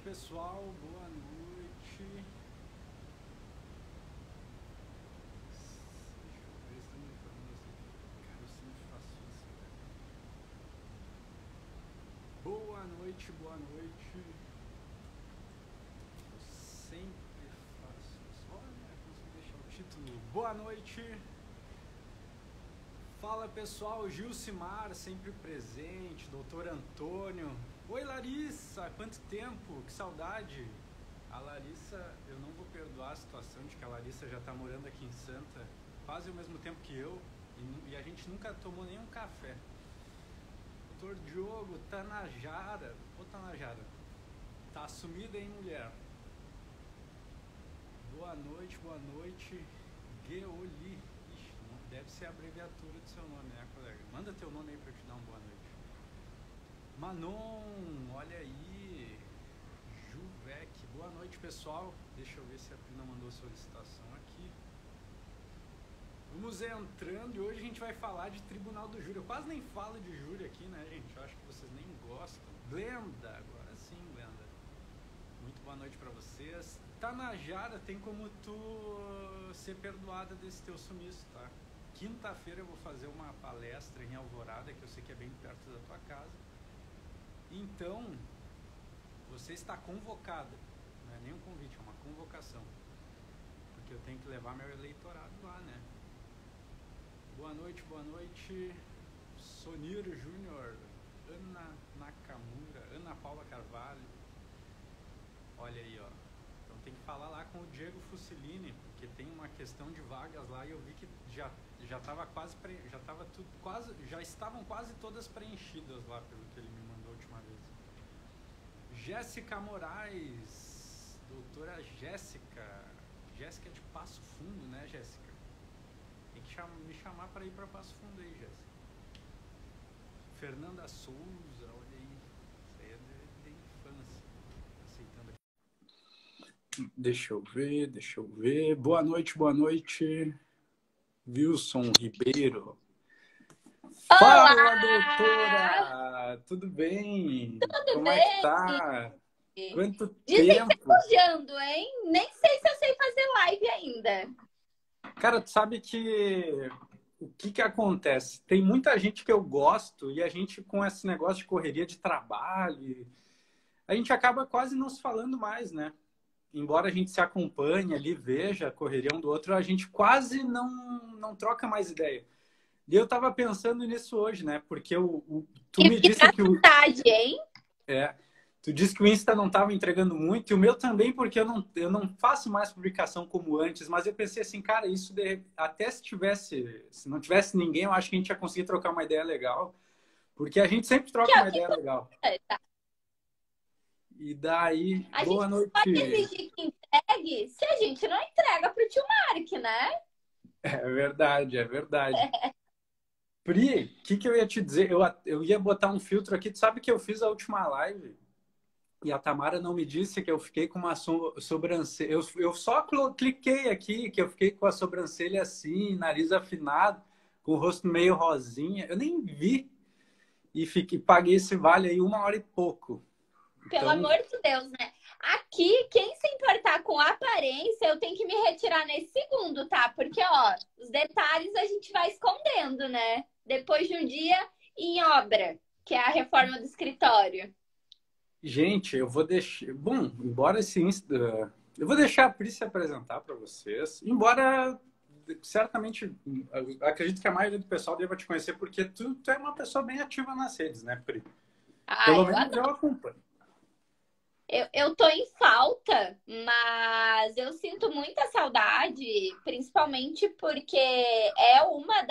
pessoal, boa noite. Deixa eu ver se estão me falando assim. Cara, eu sempre faço isso, velho. Boa noite, boa noite. Eu sempre faço isso. Olha, consegui deixar o título. Boa noite. Fala pessoal, Gilcimar sempre presente, doutor Antônio. Oi Larissa, quanto tempo, que saudade. A Larissa, eu não vou perdoar a situação de que a Larissa já está morando aqui em Santa quase ao mesmo tempo que eu e a gente nunca tomou nenhum café. Doutor Diogo, Tanajara, ô Tanajara, tá sumida hein mulher? Boa noite, Geoli. Deve ser a abreviatura do seu nome, né, colega? Manda teu nome aí pra eu te dar uma boa noite. Manon, olha aí. Juvec, boa noite, pessoal. Deixa eu ver se a Prina mandou solicitação aqui. Vamos entrando e hoje a gente vai falar de Tribunal do Júri. Eu quase nem falo de júri aqui, né, gente? Eu acho que vocês nem gostam. Glenda, agora sim, Glenda. Muito boa noite pra vocês. Tanajara, tem como tu ser perdoada desse teu sumiço, tá? Quinta-feira eu vou fazer uma palestra em Alvorada, que eu sei que é bem perto da tua casa. Então, você está convocada. Não é nem um convite, é uma convocação. Porque eu tenho que levar meu eleitorado lá, né? Boa noite, Sonir Júnior, Ana Nakamura, Ana Paula Carvalho. Olha aí, ó. Então tem que falar lá com o Diego Fusilini, porque tem uma questão de vagas lá e eu vi que já estavam quase todas preenchidas lá, pelo que ele me mandou a última vez. Jéssica Moraes, doutora Jéssica de Passo Fundo, né, Jéssica? Tem que me chamar para ir para Passo Fundo aí, Jéssica. Fernanda Souza, olha aí, isso aí é de infância, aceitando aqui. Deixa eu ver. Boa noite. Wilson Ribeiro. Olá! Fala, doutora! Tudo bem? Tudo Como bem? é que tá? Quanto Dizem que tempo? tá elogiando, hein? Nem sei se eu sei fazer live ainda. Cara, tu sabe que o que acontece? Tem muita gente que eu gosto e a gente com esse negócio de correria de trabalho, a gente acaba quase não se falando mais, né? Embora a gente se acompanhe ali, veja a correria um do outro, a gente quase não troca mais ideia. E eu tava pensando nisso hoje, né? Porque tu Que me disse que verdade, hein? tu disse que o Insta não estava entregando muito, e o meu também, porque eu não faço mais publicação como antes, mas eu pensei assim, cara, até se não tivesse ninguém, eu acho que a gente ia conseguir trocar uma ideia legal, porque a gente sempre Que troca é uma o que ideia legal. importa. E daí, A boa gente pode noite. exigir que entregue se a gente não entrega pro tio Mark, né? É verdade, é verdade. Pri, o que eu ia te dizer? Eu ia botar um filtro aqui. Tu sabe que eu fiz a última live e a Tamara não me disse que eu fiquei com uma sobrancelha. Eu só cliquei aqui que eu fiquei com a sobrancelha assim, nariz afinado, com o rosto meio rosinha. Eu nem vi e paguei esse vale aí 1 hora e pouco. Pelo Então, amor de Deus, né? Aqui, quem se importar com a aparência, eu tenho que me retirar nesse segundo, tá? Porque, ó, os detalhes a gente vai escondendo, né? Depois de um dia em obra, que é a reforma do escritório. gente, eu vou deixar. Bom, embora esse Insta. Eu vou deixar a Pri se apresentar para vocês. Embora, certamente, acredito que a maioria do pessoal deva te conhecer, porque tu é uma pessoa bem ativa nas redes, né, Pri? Ah, Pelo eu menos eu adoro. acompanho. Eu tô em falta, mas eu sinto muita saudade, principalmente porque é uma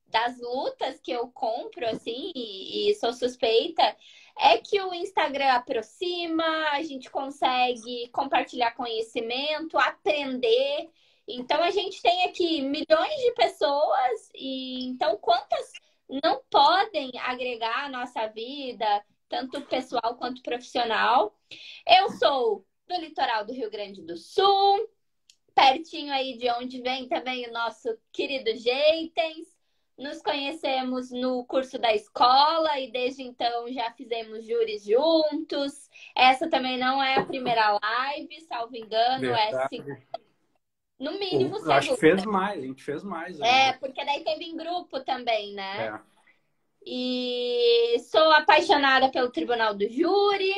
das lutas que eu compro, assim, e sou suspeita, é que o Instagram aproxima, a gente consegue compartilhar conhecimento, aprender. Então, a gente tem aqui milhões de pessoas, e então, quantas não podem agregar à nossa vida, tanto pessoal quanto profissional? Eu sou do litoral do Rio Grande do Sul, pertinho aí de onde vem também o nosso querido Jeitens. Nos conhecemos no curso da escola e desde então já fizemos júris juntos. Essa também não é a primeira live, salvo engano, Verdade. no mínimo Eu acho que segunda. fez mais, a gente fez mais É, ainda. porque daí teve em grupo também, né? É. E sou apaixonada pelo Tribunal do Júri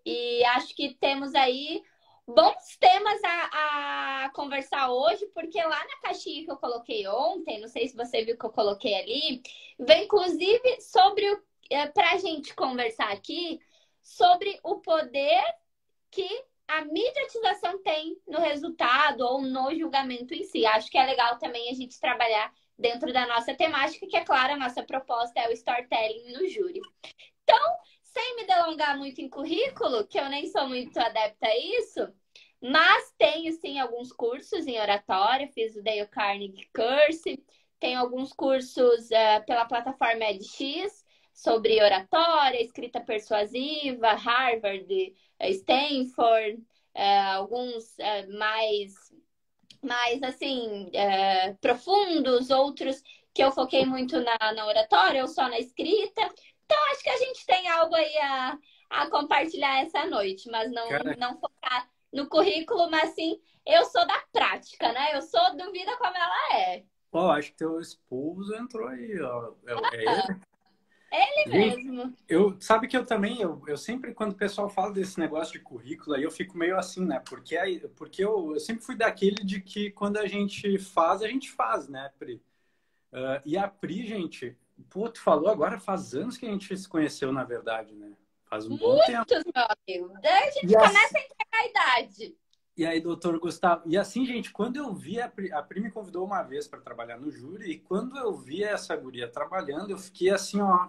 e acho que temos aí bons temas a conversar hoje, porque lá na caixinha que eu coloquei ontem, não sei se você viu que eu coloquei ali, vem inclusive sobre para a gente conversar aqui sobre o poder que a mediatização tem no resultado ou no julgamento em si. Acho que é legal também a gente trabalhar dentro da nossa temática, que é claro, a nossa proposta é o storytelling no júri. Então, sem me delongar muito em currículo, que eu nem sou muito adepta a isso, mas tenho sim alguns cursos em oratória, fiz o Dale Carnegie Curse, tenho alguns cursos pela plataforma edX sobre oratória, escrita persuasiva, Harvard, Stanford, alguns mais assim, profundos, outros que eu foquei muito na oratória ou só na escrita. Então, acho que a gente tem algo aí a compartilhar essa noite, mas Cara, não focar no currículo, mas sim, eu sou da prática, né? Eu sou do Vida Como Ela É. ó, acho que teu esposo entrou aí, ó. É ele? Ele Gente, mesmo. sabe que eu também, eu sempre, quando o pessoal fala desse negócio de currículo, aí eu fico meio assim, né? Porque eu sempre fui daquele de que quando a gente faz, né, Pri? E a Pri, gente, pô, tu falou agora, faz anos que a gente se conheceu, na verdade, né? Faz um bom tempo. Muitos, meu amigo. Daí a E gente assim, começa a entregar a idade. e aí, doutor Gustavo, e assim, gente, quando eu vi, a Pri me convidou uma vez para trabalhar no júri, e quando eu vi essa guria trabalhando, eu fiquei assim, ó,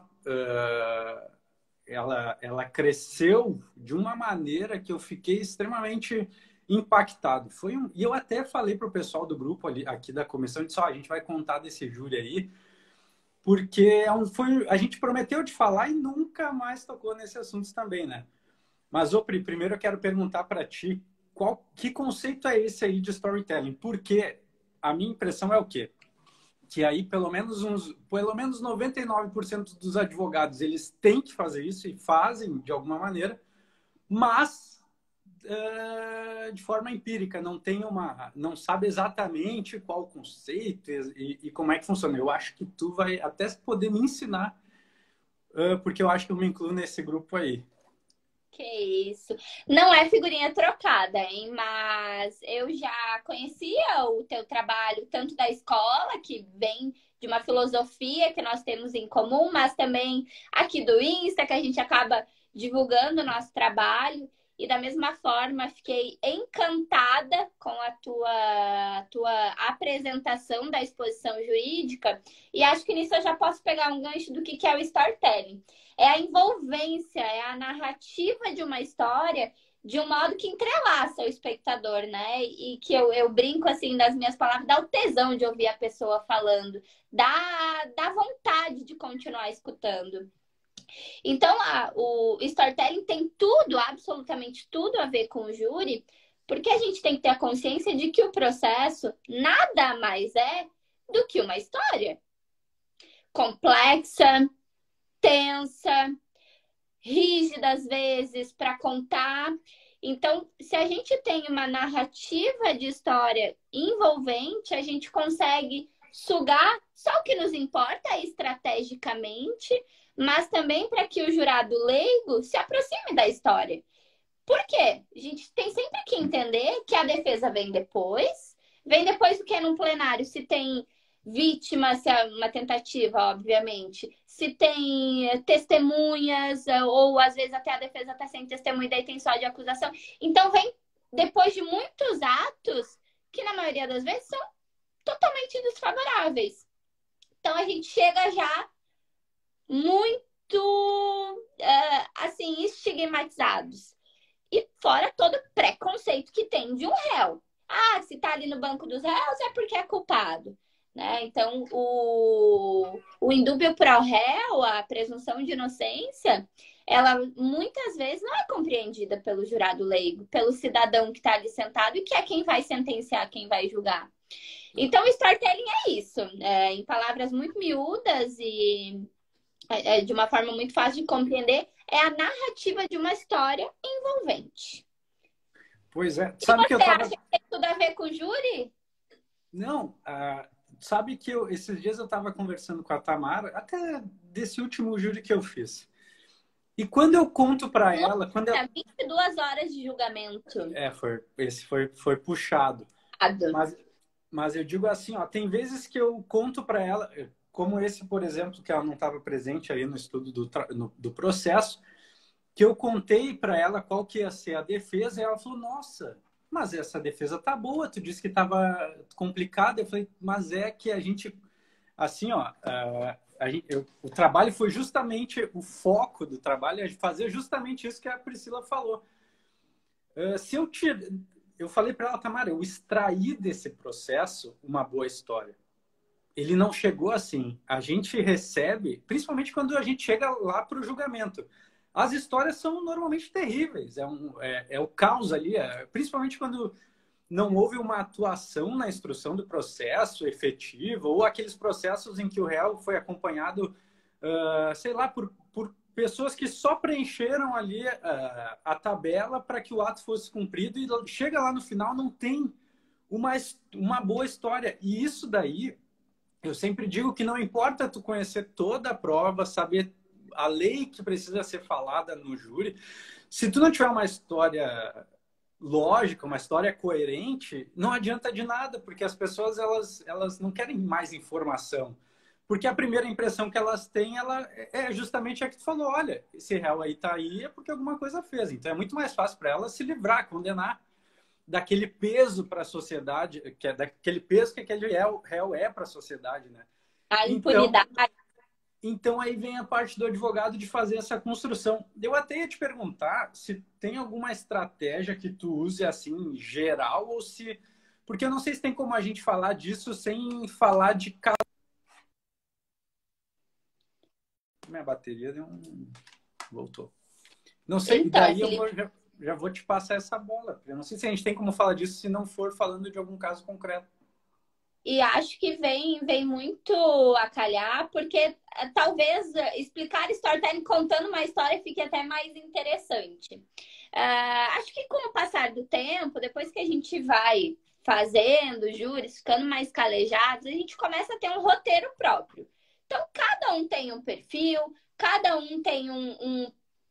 ela cresceu de uma maneira que eu fiquei extremamente impactado. E eu até falei para o pessoal do grupo ali, aqui da comissão, disse, ó, a gente vai contar desse júri aí, porque a gente prometeu de falar e nunca mais tocou nesse assunto também, né? Mas, ô, Pri, primeiro eu quero perguntar para ti, que conceito é esse aí de storytelling? Porque a minha impressão é o quê? Que aí pelo menos 99% dos advogados, eles têm que fazer isso e fazem de alguma maneira, mas de forma empírica, não sabe exatamente qual o conceito e como é que funciona. Eu acho que tu vai até poder me ensinar, porque eu acho que eu me incluo nesse grupo aí. Que isso. Não é figurinha trocada, hein? Mas eu já conhecia o teu trabalho, tanto da escola, que vem de uma filosofia que nós temos em comum, mas também aqui do Insta, que a gente acaba divulgando o nosso trabalho. E da mesma forma, fiquei encantada com a tua apresentação da exposição jurídica. E acho que nisso eu já posso pegar um gancho do que é o storytelling. É a envolvência, é a narrativa de uma história de um modo que entrelaça o espectador, né? E que eu brinco assim das minhas palavras, dá o tesão de ouvir a pessoa falando, dá vontade de continuar escutando. Então, o storytelling tem tudo, absolutamente tudo a ver com o júri, porque a gente tem que ter a consciência de que o processo nada mais é do que uma história complexa, tensa, rígida às vezes para contar. Então, se a gente tem uma narrativa de história envolvente, a gente consegue sugar só o que nos importa estrategicamente, mas também para que o jurado leigo se aproxime da história. Por quê? A gente tem sempre que entender que a defesa vem depois do que é num plenário, se tem vítima, se é uma tentativa, obviamente, se tem testemunhas, ou às vezes até a defesa está sem testemunha e daí tem só de acusação. Então vem depois de muitos atos que na maioria das vezes são totalmente desfavoráveis. Então a gente chega já muito assim estigmatizados. E fora todo preconceito que tem de um réu. Ah, se tá ali no banco dos réus é porque é culpado. Né? Então, o indúbio pro réu, a presunção de inocência, ela muitas vezes não é compreendida pelo jurado leigo, pelo cidadão que está ali sentado e que é quem vai sentenciar, quem vai julgar. Então, o storytelling é isso, em palavras muito miúdas e de uma forma muito fácil de compreender, é a narrativa de uma história envolvente. Pois é. E Sabe que eu você tava. acha que tem tudo a ver com júri? Não, sabe que esses dias eu estava conversando com a Tamara, até desse último júri que eu fiz. E quando eu conto para ela, quando eu... 22 horas de julgamento. Esse foi puxado. Mas eu digo assim, ó, tem vezes que eu conto para ela, como esse, por exemplo, que ela não estava presente aí no estudo do processo, que eu contei para ela qual que ia ser a defesa, e ela falou, nossa, mas essa defesa tá boa, tu disse que estava complicada. Eu falei, mas é que a gente, assim, ó, o trabalho foi justamente, o foco do trabalho é fazer justamente isso que a Priscila falou. Se eu falei para ela, Tamara, eu extraí desse processo uma boa história. Ele não chegou assim. A gente recebe, principalmente quando a gente chega lá para o julgamento. As histórias são normalmente terríveis. É o caos ali, principalmente quando não houve uma atuação na instrução do processo efetiva, ou aqueles processos em que o réu foi acompanhado, sei lá, por pessoas que só preencheram ali a tabela para que o ato fosse cumprido, e chega lá no final, não tem uma boa história. E isso daí, eu sempre digo que não importa tu conhecer toda a prova, saber a lei que precisa ser falada no júri, se tu não tiver uma história lógica, uma história coerente, não adianta de nada, porque as pessoas elas não querem mais informação. Porque a primeira impressão que elas têm, ela é justamente a que tu falou, olha, esse réu aí tá aí é porque alguma coisa fez. Então é muito mais fácil para ela se livrar, condenar daquele peso para a sociedade, que é daquele peso que aquele réu é para a sociedade, né? A Então, impunidade. então aí vem a parte do advogado de fazer essa construção. Eu até ia te perguntar se tem alguma estratégia que tu use assim geral, ou se, porque eu não sei se tem como a gente falar disso sem falar de caso. Minha bateria voltou. Não sei, Então, daí eu Felipe, já vou te passar essa bola. Eu não sei se a gente tem como falar disso se não for falando de algum caso concreto. e acho que vem muito a calhar, porque talvez explicar storytelling contando uma história fique até mais interessante. Acho que com o passar do tempo, depois que a gente vai fazendo júris, ficando mais calejados, a gente começa a ter um roteiro próprio. Então, cada um tem um perfil, cada um tem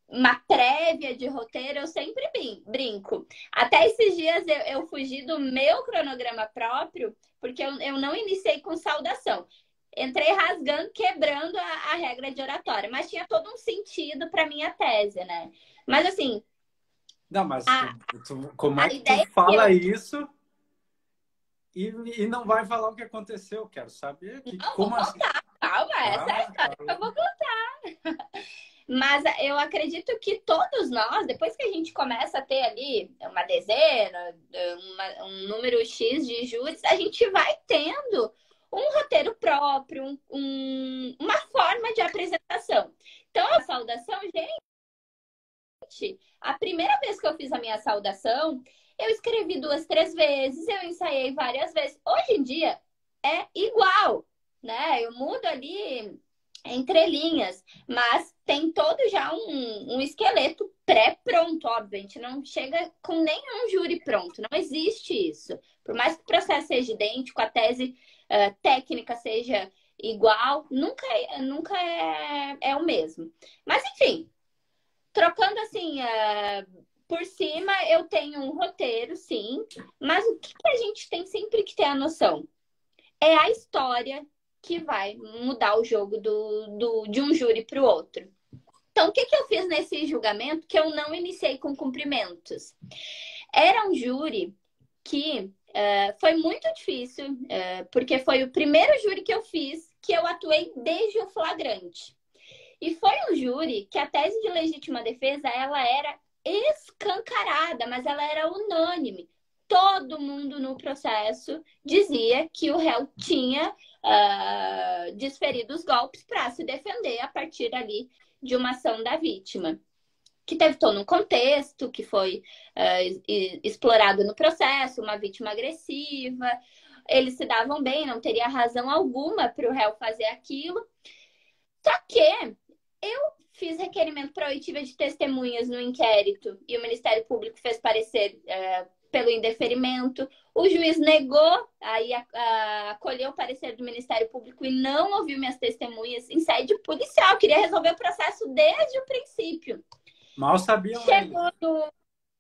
uma prévia de roteiro, eu sempre brinco. Até esses dias eu fugi do meu cronograma próprio, porque eu não iniciei com saudação. Entrei rasgando, quebrando a regra de oratória, mas tinha todo um sentido para minha tese, né? Mas assim. Não, mas como A é que tu ideia fala que isso e não vai falar o que aconteceu? Quero saber não, vou como assim. contar. Calma, essa é a história que eu vou contar. Mas eu acredito que todos nós, depois que a gente começa a ter ali uma dezena, um número X de júris, a gente vai tendo um roteiro próprio, uma forma de apresentação. Então, a saudação, gente, a primeira vez que eu fiz a minha saudação, eu escrevi 2, 3 vezes, eu ensaiei várias vezes. Hoje em dia é igual, né? Eu mudo ali entre linhas, mas tem todo já um esqueleto pré-pronto, óbvio. A gente não chega com nenhum júri pronto, não existe isso. Por mais que o processo seja idêntico, a tese técnica seja igual, nunca é o mesmo. Mas, enfim, trocando assim, por cima, eu tenho um roteiro, sim, mas o que a gente tem sempre que ter a noção? É a história que vai mudar o jogo de um júri para o outro. Então, o que eu fiz nesse julgamento que eu não iniciei com cumprimentos? Era um júri que foi muito difícil, porque foi o primeiro júri que eu fiz que eu atuei desde o flagrante. E foi um júri que a tese de legítima defesa, ela era escancarada, mas ela era unânime. Todo mundo no processo dizia que o réu tinha desferido os golpes para se defender a partir ali de uma ação da vítima. Que teve todo um contexto, que foi explorado no processo, uma vítima agressiva. eles se davam bem, não teria razão alguma para o réu fazer aquilo. Só que eu fiz requerimento para oitiva de testemunhas no inquérito e o Ministério Público fez parecer pelo indeferimento. O juiz negou, aí acolheu o parecer do Ministério Público e não ouviu minhas testemunhas em sede policial. Queria resolver o processo desde o princípio. Mal sabiam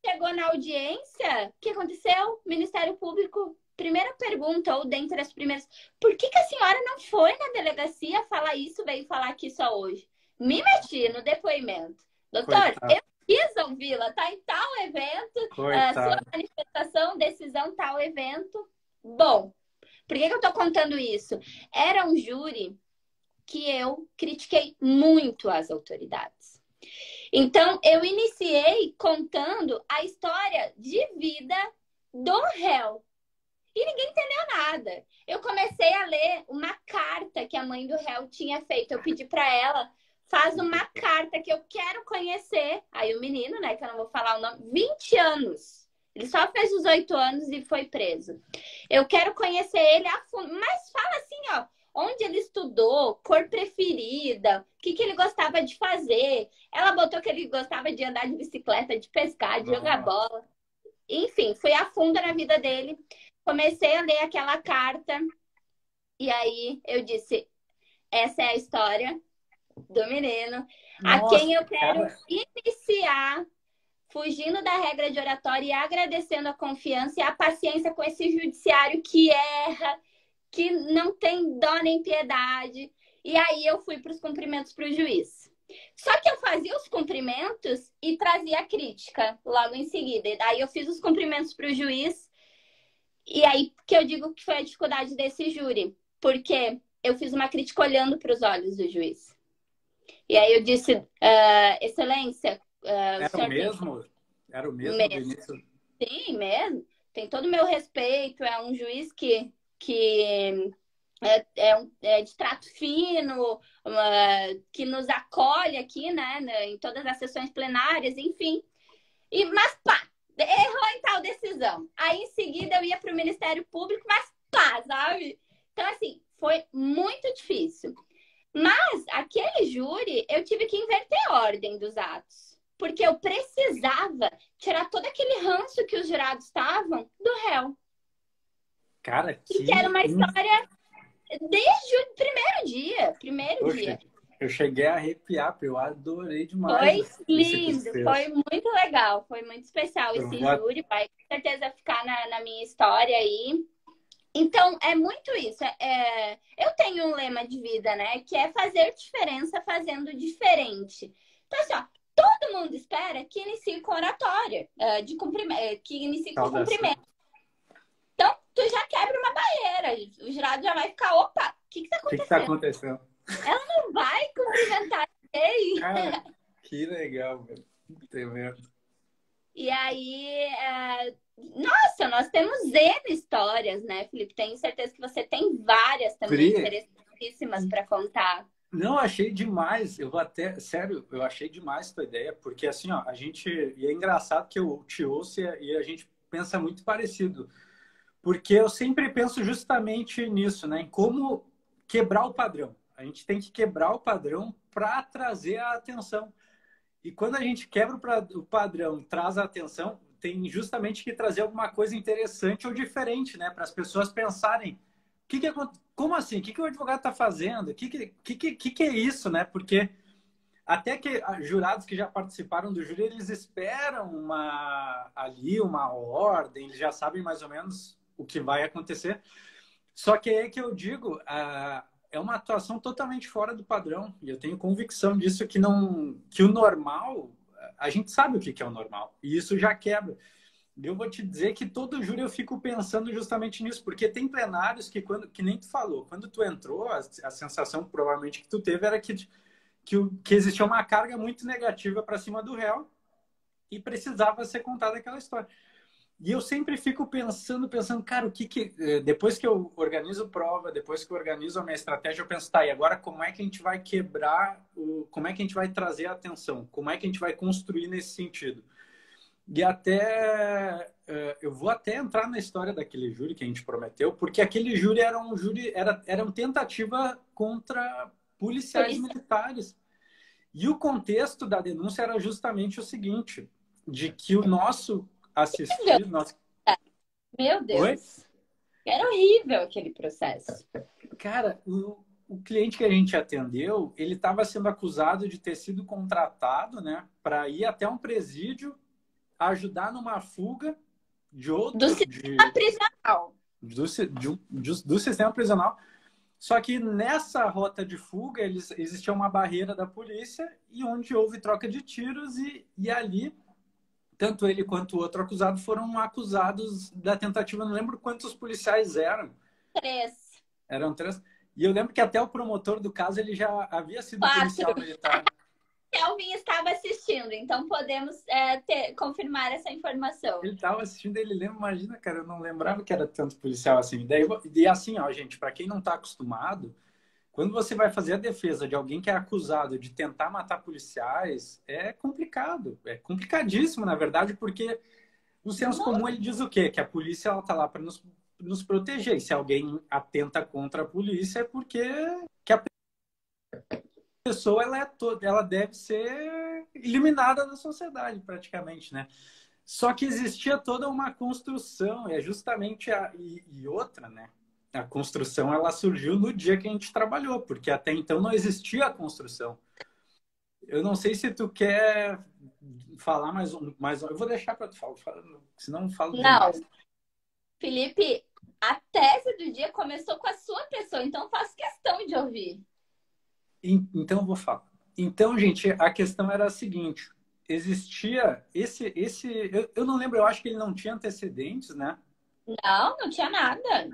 Chegou na audiência, o que aconteceu? Ministério Público, primeira pergunta, ou dentre as primeiras, por que a senhora não foi na delegacia falar isso, veio falar aqui só hoje? Me meti no depoimento. Doutor, eu quis ouvi-la, tá em tal evento, sua manifestação, decisão, tal evento. Bom, por que eu tô contando isso? Era um júri que eu critiquei muito as autoridades. Então, eu iniciei contando a história de vida do réu. E ninguém entendeu nada. Eu comecei a ler uma carta que a mãe do réu tinha feito. Eu pedi para ela, faz uma carta que eu quero conhecer. Aí o menino, né, que eu não vou falar o nome, 20 anos. Ele só fez os 8 anos e foi preso. Eu quero conhecer ele a fundo. Mas fala assim, ó, onde ele estudou, cor preferida, o que ele gostava de fazer. Ela botou que ele gostava de andar de bicicleta, de pescar, de jogar bola. Enfim, fui a fundo na vida dele. Comecei a ler aquela carta e aí eu disse, essa é a história do menino, a quem eu quero iniciar, fugindo da regra de oratória e agradecendo a confiança e a paciência com esse judiciário que erra, que não tem dó nem piedade. E aí eu fui para os cumprimentos para o juiz. Só que eu fazia os cumprimentos e trazia a crítica logo em seguida. E daí eu fiz os cumprimentos para o juiz. E aí que eu digo que foi a dificuldade desse júri. Porque eu fiz uma crítica olhando para os olhos do juiz. E aí eu disse, Excelência... Era o mesmo Vinícius? Sim, mesmo. Tem todo o meu respeito. É um juiz que é de trato fino, que nos acolhe aqui, né, em todas as sessões plenárias, enfim. Mas pá, errou em tal decisão. Aí em seguida eu ia para o Ministério Público, mas pá, sabe? Então, assim, foi muito difícil. Mas aquele júri, eu tive que inverter a ordem dos atos. Porque eu precisava tirar todo aquele ranço que os jurados estavam do réu. Cara, que era uma história desde o primeiro dia. Eu cheguei a arrepiar, eu adorei demais. Foi lindo, foi muito legal, foi muito especial esse júri, vai com certeza ficar na minha história aí. Então, é muito isso. Eu tenho um lema de vida, né? Que é fazer diferença fazendo diferente. Então, assim, ó, todo mundo espera que inicie com oratória, que inicie com cumprimento. Então, tu já quebra uma barreira. O jurado já vai ficar, opa, o que tá acontecendo? O que tá acontecendo? Ela não vai cumprimentar ninguém. Cara, que legal, velho. Tremendo. E aí, nossa, nós temos N histórias, né, Felipe? Tenho certeza que você tem várias também interessantíssimas para contar. Não, achei demais. Sério, eu achei demais a tua ideia, porque assim, ó, e é engraçado que eu te ouço e a gente pensa muito parecido. Porque eu sempre penso justamente nisso, né? Em como quebrar o padrão. A gente tem que quebrar o padrão para trazer a atenção. E quando a gente quebra o padrão, traz a atenção, tem justamente que trazer alguma coisa interessante ou diferente, né? Para as pessoas pensarem, como assim? O que o advogado está fazendo? O que é isso, né? Porque até que jurados que já participaram do júri, eles esperam uma ordem, eles já sabem mais ou menos o que vai acontecer. Só que é que eu digo, é uma atuação totalmente fora do padrão. E eu tenho convicção disso, que o normal, a gente sabe o que é o normal. E isso já quebra. Eu vou te dizer que todo júri eu fico pensando justamente nisso, porque tem plenários que nem tu falou, quando tu entrou, a sensação provavelmente que tu teve era que existia uma carga muito negativa para cima do réu e precisava ser contada aquela história. E eu sempre fico pensando, cara, depois que eu organizo prova, depois que eu organizo a minha estratégia, eu penso, tá, e agora como é que a gente vai quebrar, como é que a gente vai trazer a atenção? Como é que a gente vai construir nesse sentido? E até eu vou até entrar na história daquele júri que a gente prometeu, porque aquele júri era uma tentativa contra policiais Polícia. militares. E o contexto da denúncia era justamente o seguinte, de que o nosso Meu assistido, nosso... Meu Oi? Deus. Era horrível aquele processo. Cara, o cliente que a gente atendeu, ele estava sendo acusado de ter sido contratado, né, para ir até um presídio ajudar numa fuga de Do outro, sistema prisional. do sistema prisional. Só que nessa rota de fuga, existia uma barreira da polícia e onde houve troca de tiros e ali, tanto ele quanto o outro acusado foram acusados da tentativa. Não lembro quantos policiais eram. 3, Eram três. E eu lembro que até o promotor do caso, ele já havia sido 4. policial militar. Kelvin estava assistindo, então podemos confirmar essa informação. Ele estava assistindo, ele lembra, imagina, cara, eu não lembrava que era tanto policial assim. E assim, ó, gente, para quem não está acostumado, quando você vai fazer a defesa de alguém que é acusado de tentar matar policiais, é complicado. É complicadíssimo, na verdade, porque o senso comum ele diz o quê? Que a polícia ela tá lá para nos proteger. E se alguém atenta contra a polícia é porque que a pessoa ela deve ser eliminada da sociedade, praticamente, né? Só que existia toda uma construção, é justamente e outra, né? A construção ela surgiu no dia que a gente trabalhou, porque até então não existia a construção. Eu não sei se tu quer falar mais um. Eu vou deixar para tu falar, senão eu falo Não, demais. Felipe, a tese do dia começou com a sua pessoa, então faço questão de ouvir. Então eu vou falar. Então, gente, a questão era a seguinte: existia eu não lembro, eu acho que ele não tinha antecedentes, né? Não, não tinha nada.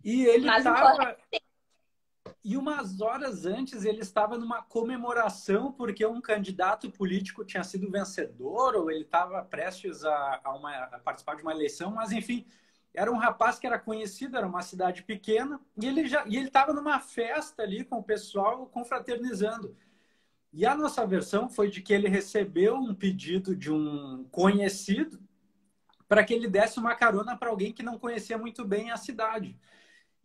E ele Mas o correto. estava E umas horas antes ele estava numa comemoração porque um candidato político tinha sido vencedor ou ele estava prestes a participar de uma eleição, mas enfim, era um rapaz que era conhecido, era uma cidade pequena e ele estava numa festa ali com o pessoal confraternizando. E a nossa versão foi de que ele recebeu um pedido de um conhecido para que ele desse uma carona para alguém que não conhecia muito bem a cidade.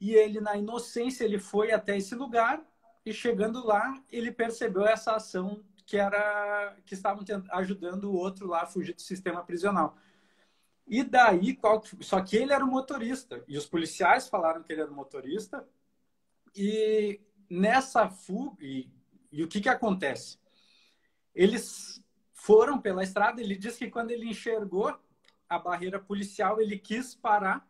E ele, na inocência, ele foi até esse lugar e chegando lá, ele percebeu essa ação que estavam ajudando o outro lá a fugir do sistema prisional. E daí, só que ele era o motorista e os policiais falaram que ele era o motorista e nessa fuga e o que acontece? Eles foram pela estrada, ele disse que quando ele enxergou a barreira policial, ele quis parar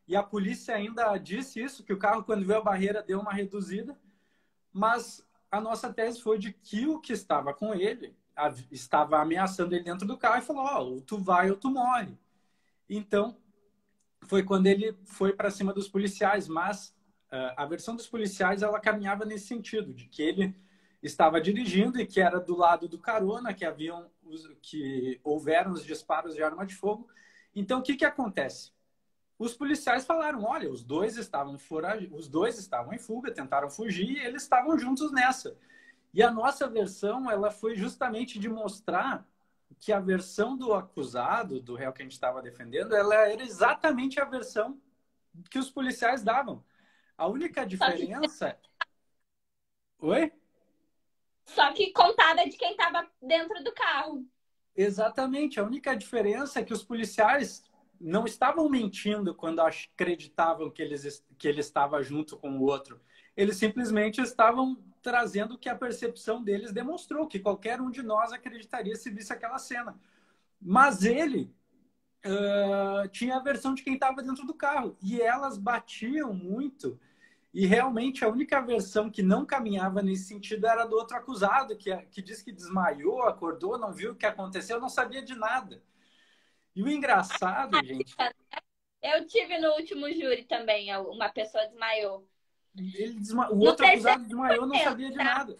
e a polícia ainda disse isso, que o carro, quando viu a barreira, deu uma reduzida. Mas a nossa tese foi de que o que estava com ele estava ameaçando ele dentro do carro e falou, ou tu vai ou tu morre. Então, foi quando ele foi para cima dos policiais. Mas a versão dos policiais, ela caminhava nesse sentido, de que ele estava dirigindo e que era do lado do carona, que houveram os disparos de arma de fogo. Então, o que acontece? Os policiais falaram, olha, os dois estavam em fuga, tentaram fugir e eles estavam juntos nessa. E a nossa versão, ela foi justamente de mostrar que a versão do acusado, do réu que a gente estava defendendo, ela era exatamente a versão que os policiais davam. A única Só que, diferença... Oi? só que contada de quem estava dentro do carro. Exatamente. A única diferença é que os policiais não estavam mentindo quando acreditavam que ele estava junto com o outro. Eles simplesmente estavam trazendo o que a percepção deles demonstrou, que qualquer um de nós acreditaria se visse aquela cena. Mas ele tinha a versão de quem estava dentro do carro. E elas batiam muito. E realmente a única versão que não caminhava nesse sentido era do outro acusado, que diz que desmaiou, acordou, não viu o que aconteceu, não sabia de nada. E o engraçado, gente, Eu tive no último júri também, uma pessoa desmaiou. o No outro terceiro acusado desmaiou, não sabia de tá? nada.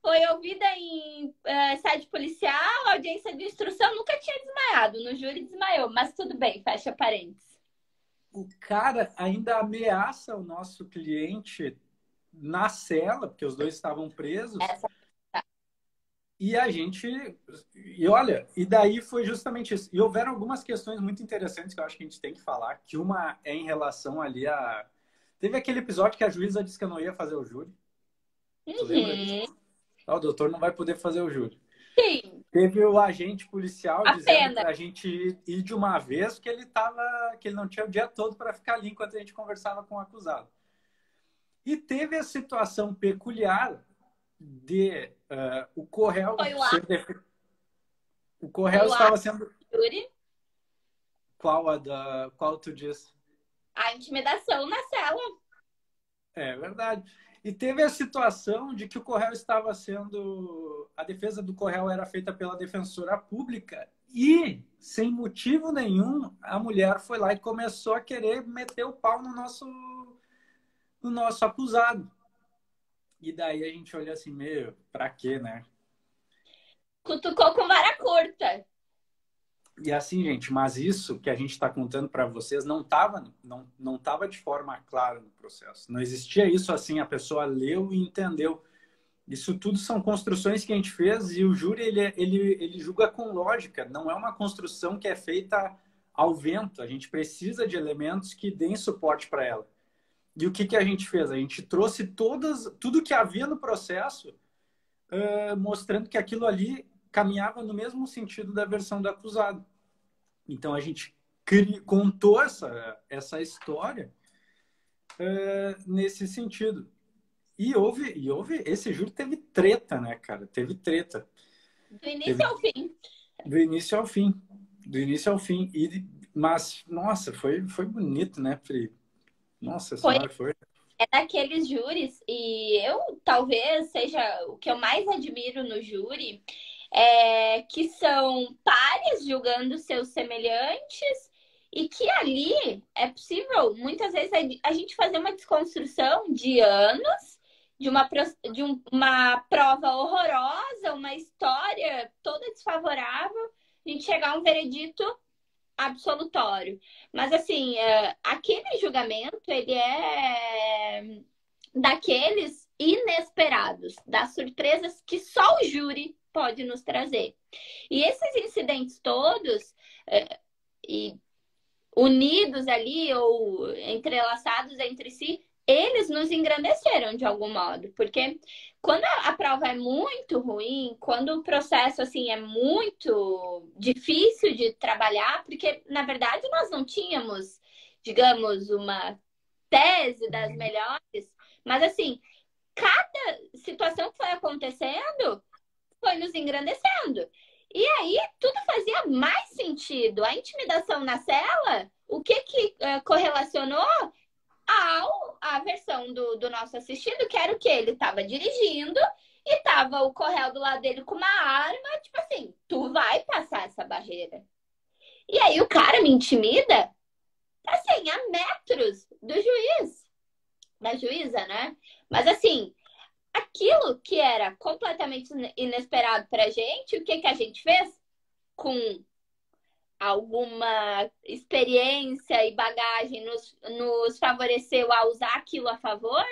Foi ouvida em sede policial, audiência de instrução, nunca tinha desmaiado. No júri desmaiou, mas tudo bem, fecha parênteses. O cara ainda ameaça o nosso cliente na cela, porque os dois estavam presos, Essa, tá. E a gente. E olha, e daí foi justamente isso. E houveram algumas questões muito interessantes que eu acho que a gente tem que falar. Que uma é em relação ali a. Teve aquele episódio que a juíza disse que eu não ia fazer o júri. Tu lembra disso? Uhum. Ah, o doutor não vai poder fazer o júri. Sim, Teve o agente policial a dizendo pena. para a gente ir de uma vez, que ele tava, que ele não tinha o dia todo para ficar ali enquanto a gente conversava com o acusado. E teve a situação peculiar de o Correio Foi o ser ato, o foi Correio o estava ato, sendo júri, qual tu diz? a intimidação na cela. É verdade. E teve a situação de que o Correio estava sendo. A defesa do Correio era feita pela defensora pública e, sem motivo nenhum, a mulher foi lá e começou a querer meter o pau no nosso acusado. E daí a gente olha assim, meu, pra quê, né? Cutucou com vara curta. E assim, gente, mas isso que a gente está contando para vocês não tava de forma clara no processo. Não existia isso assim, a pessoa leu e entendeu. Isso tudo são construções que a gente fez e o júri ele julga com lógica. Não é uma construção que é feita ao vento. A gente precisa de elementos que deem suporte para ela. E o que, que a gente fez? A gente trouxe tudo que havia no processo, mostrando que aquilo ali caminhava no mesmo sentido da versão do acusado. Então a gente contou essa história nesse sentido. Esse júri teve treta, né, cara? Teve treta. Do início Teve ao fim. do início ao fim. Do início ao fim. Mas, nossa, foi bonito, né, Felipe? Nossa Foi senhora, foi. é daqueles júris, e eu talvez seja o que eu mais admiro no júri, é que são pares julgando seus semelhantes e que ali é possível, muitas vezes, a gente fazer uma desconstrução de anos, uma prova horrorosa, uma história toda desfavorável, a gente chegar a um veredito absolutório. Mas assim, aquele julgamento, ele é daqueles inesperados, das surpresas que só o júri pode nos trazer. E esses incidentes todos, e unidos ali ou entrelaçados entre si, eles nos engrandeceram de algum modo, porque quando a prova é muito ruim, quando o processo assim é muito difícil de trabalhar, porque na verdade nós não tínhamos, digamos, uma tese das melhores, mas assim, cada situação que foi acontecendo foi nos engrandecendo. E aí tudo fazia mais sentido. A intimidação na cela, o que correlacionou à versão do nosso assistido, que era o que ele estava dirigindo e tava o Correio do lado dele com uma arma, tipo assim, tu vai passar essa barreira. E aí o cara me intimida, assim, a metros do juiz, da juíza, né? Mas assim, aquilo que era completamente inesperado pra gente, o que que a gente fez? Com alguma experiência e bagagem nos favoreceu a usar aquilo a favor,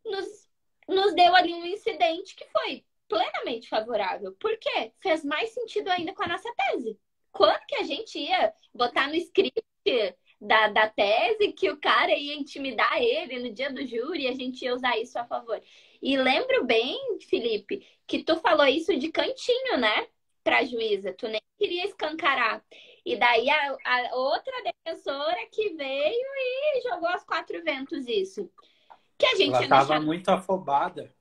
nos, nos deu ali um incidente que foi plenamente favorável. Por quê? Fez mais sentido ainda com a nossa tese. Quando que a gente ia botar no script da tese que o cara ia intimidar ele no dia do júri e a gente ia usar isso a favor? E lembro bem, Felipe, que tu falou isso de cantinho, né? Pra juíza. Tu nem queria escancarar. E daí a outra defensora que veio e jogou aos quatro ventos isso. Que a gente Ela tinha estava deixado muito afobada.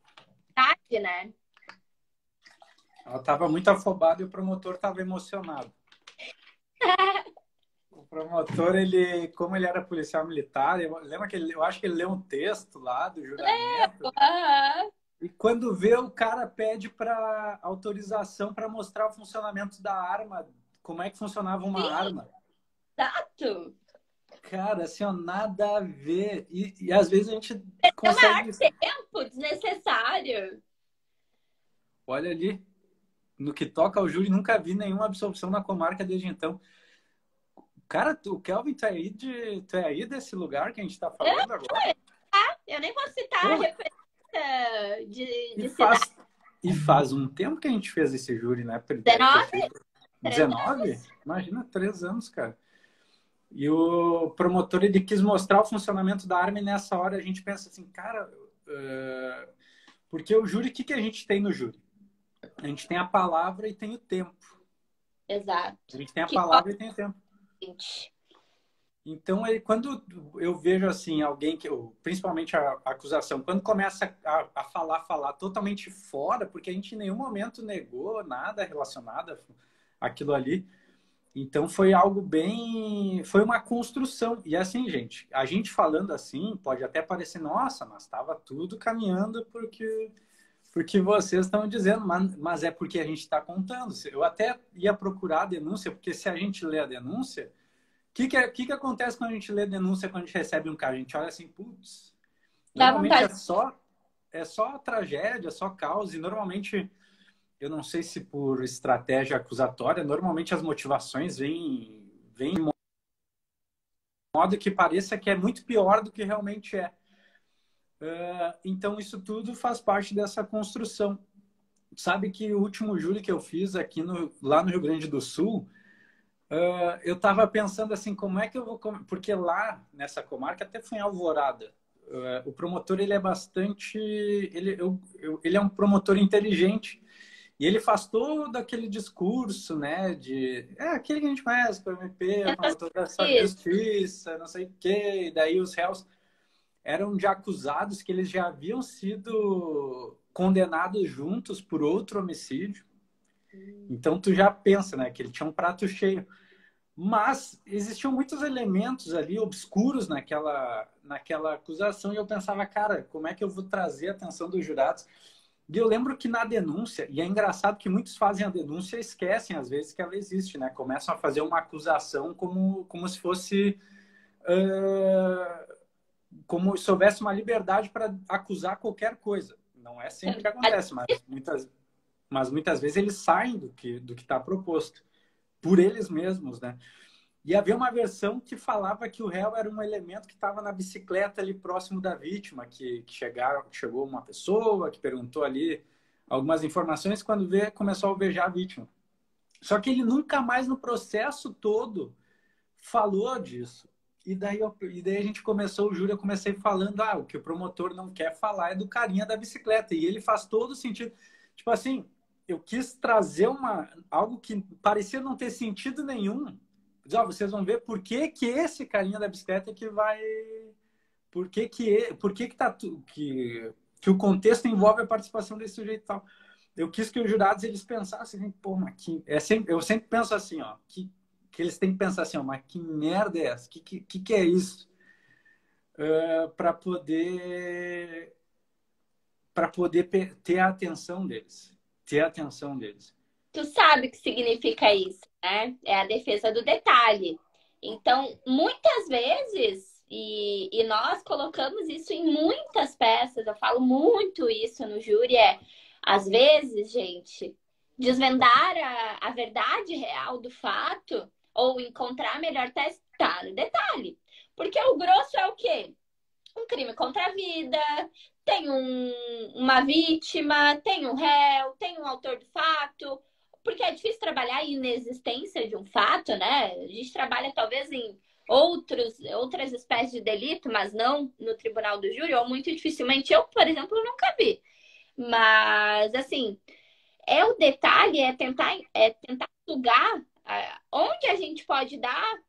tarde, né? Ela estava muito afobada e o promotor estava emocionado. O promotor, como ele era policial militar, lembra que eu acho que ele leu um texto lá do juramento. Uhum. E quando vê, o cara pede para autorização para mostrar o funcionamento da arma, como é que funcionava uma arma. Exato. Cara, assim, ó, nada a ver. E às vezes a gente É o maior consegue. tempo desnecessário. Olha ali, no que toca ao júri, nunca vi nenhuma absolvição na comarca desde então. Cara, o Kelvin, tu é aí desse lugar que a gente está falando agora? Eu nem vou citar a Pô, referência e de cidade. E faz um tempo que a gente fez esse júri, né? Ele deve ter 19? feito 3 19? anos? Imagina, 3 anos, cara. E o promotor, ele quis mostrar o funcionamento da arma e nessa hora a gente pensa assim, cara, porque o júri, o que a gente tem no júri? A gente tem a palavra e tem o tempo. A Exato. gente tem a Que palavra e tem o tempo. gente. Então, quando eu vejo assim, alguém que, principalmente a acusação, quando começa a falar totalmente fora, porque a gente em nenhum momento negou nada relacionado àquilo ali. Então foi algo bem. Foi uma construção. E assim, gente, a gente falando assim, pode até parecer, nossa, mas estava tudo caminhando porque vocês estão dizendo, mas é porque a gente está contando. Eu até ia procurar a denúncia, porque se a gente lê a denúncia, o que acontece quando a gente lê a denúncia, quando a gente recebe um caso? A gente olha assim, putz, Dá normalmente vontade. é só tragédia, é só caos, e normalmente, eu não sei se por estratégia acusatória, normalmente as motivações vêm de modo que pareça que é muito pior do que realmente é. Então, isso tudo faz parte dessa construção. Sabe que o último júri que eu fiz aqui lá no Rio Grande do Sul, eu estava pensando assim, como é que eu vou... Porque lá, nessa comarca, até foi em Alvorada. O promotor, ele é bastante... Ele é um promotor inteligente. E ele faz todo aquele discurso, né, aquele que a gente conhece, o MP, o promotor da Isso. justiça, não sei o quê, e daí os réus eram de acusados que eles já haviam sido condenados juntos por outro homicídio. Então tu já pensa, né, que ele tinha um prato cheio. Mas existiam muitos elementos ali obscuros naquela acusação e eu pensava, cara, como é que eu vou trazer a atenção dos jurados? E eu lembro que na denúncia, e é engraçado que muitos fazem a denúncia e esquecem às vezes que ela existe, né? Começam a fazer uma acusação como se fosse como se houvesse uma liberdade para acusar qualquer coisa. Não é sempre que acontece, mas muitas vezes eles saem do que está proposto por eles mesmos, né? E havia uma versão que falava que o réu era um elemento que estava na bicicleta ali próximo da vítima, que chegou uma pessoa, que perguntou ali algumas informações, quando começou a alvejar a vítima. Só que ele nunca mais no processo todo falou disso. E daí a gente começou o júri, eu comecei falando, o que o promotor não quer falar é do carinha da bicicleta. E ele faz todo sentido. Tipo assim, eu quis trazer algo que parecia não ter sentido nenhum. Vocês vão ver por que esse carinha da bicicleta que vai... Que o contexto envolve a participação desse sujeito e tal. Eu quis que os jurados eles pensassem assim, pô, mas eu sempre penso assim, ó, que eles têm que pensar assim, ó, mas que merda é essa? Que é isso? Para poder ter a atenção deles. Ter a atenção deles. Tu sabe o que significa isso, né? É a defesa do detalhe. Então, muitas vezes, e nós colocamos isso em muitas peças, eu falo muito isso no júri, às vezes, gente, desvendar a verdade real do fato ou encontrar melhor teste tá no detalhe. Porque o grosso é o quê? Um crime contra a vida, tem uma vítima, tem um réu, tem um autor do fato, porque é difícil trabalhar a inexistência de um fato, né? A gente trabalha talvez em outras espécies de delito, mas não no tribunal do júri, ou muito dificilmente. Eu, por exemplo, nunca vi. Mas, assim, o detalhe é tentar sugar onde a gente pode dar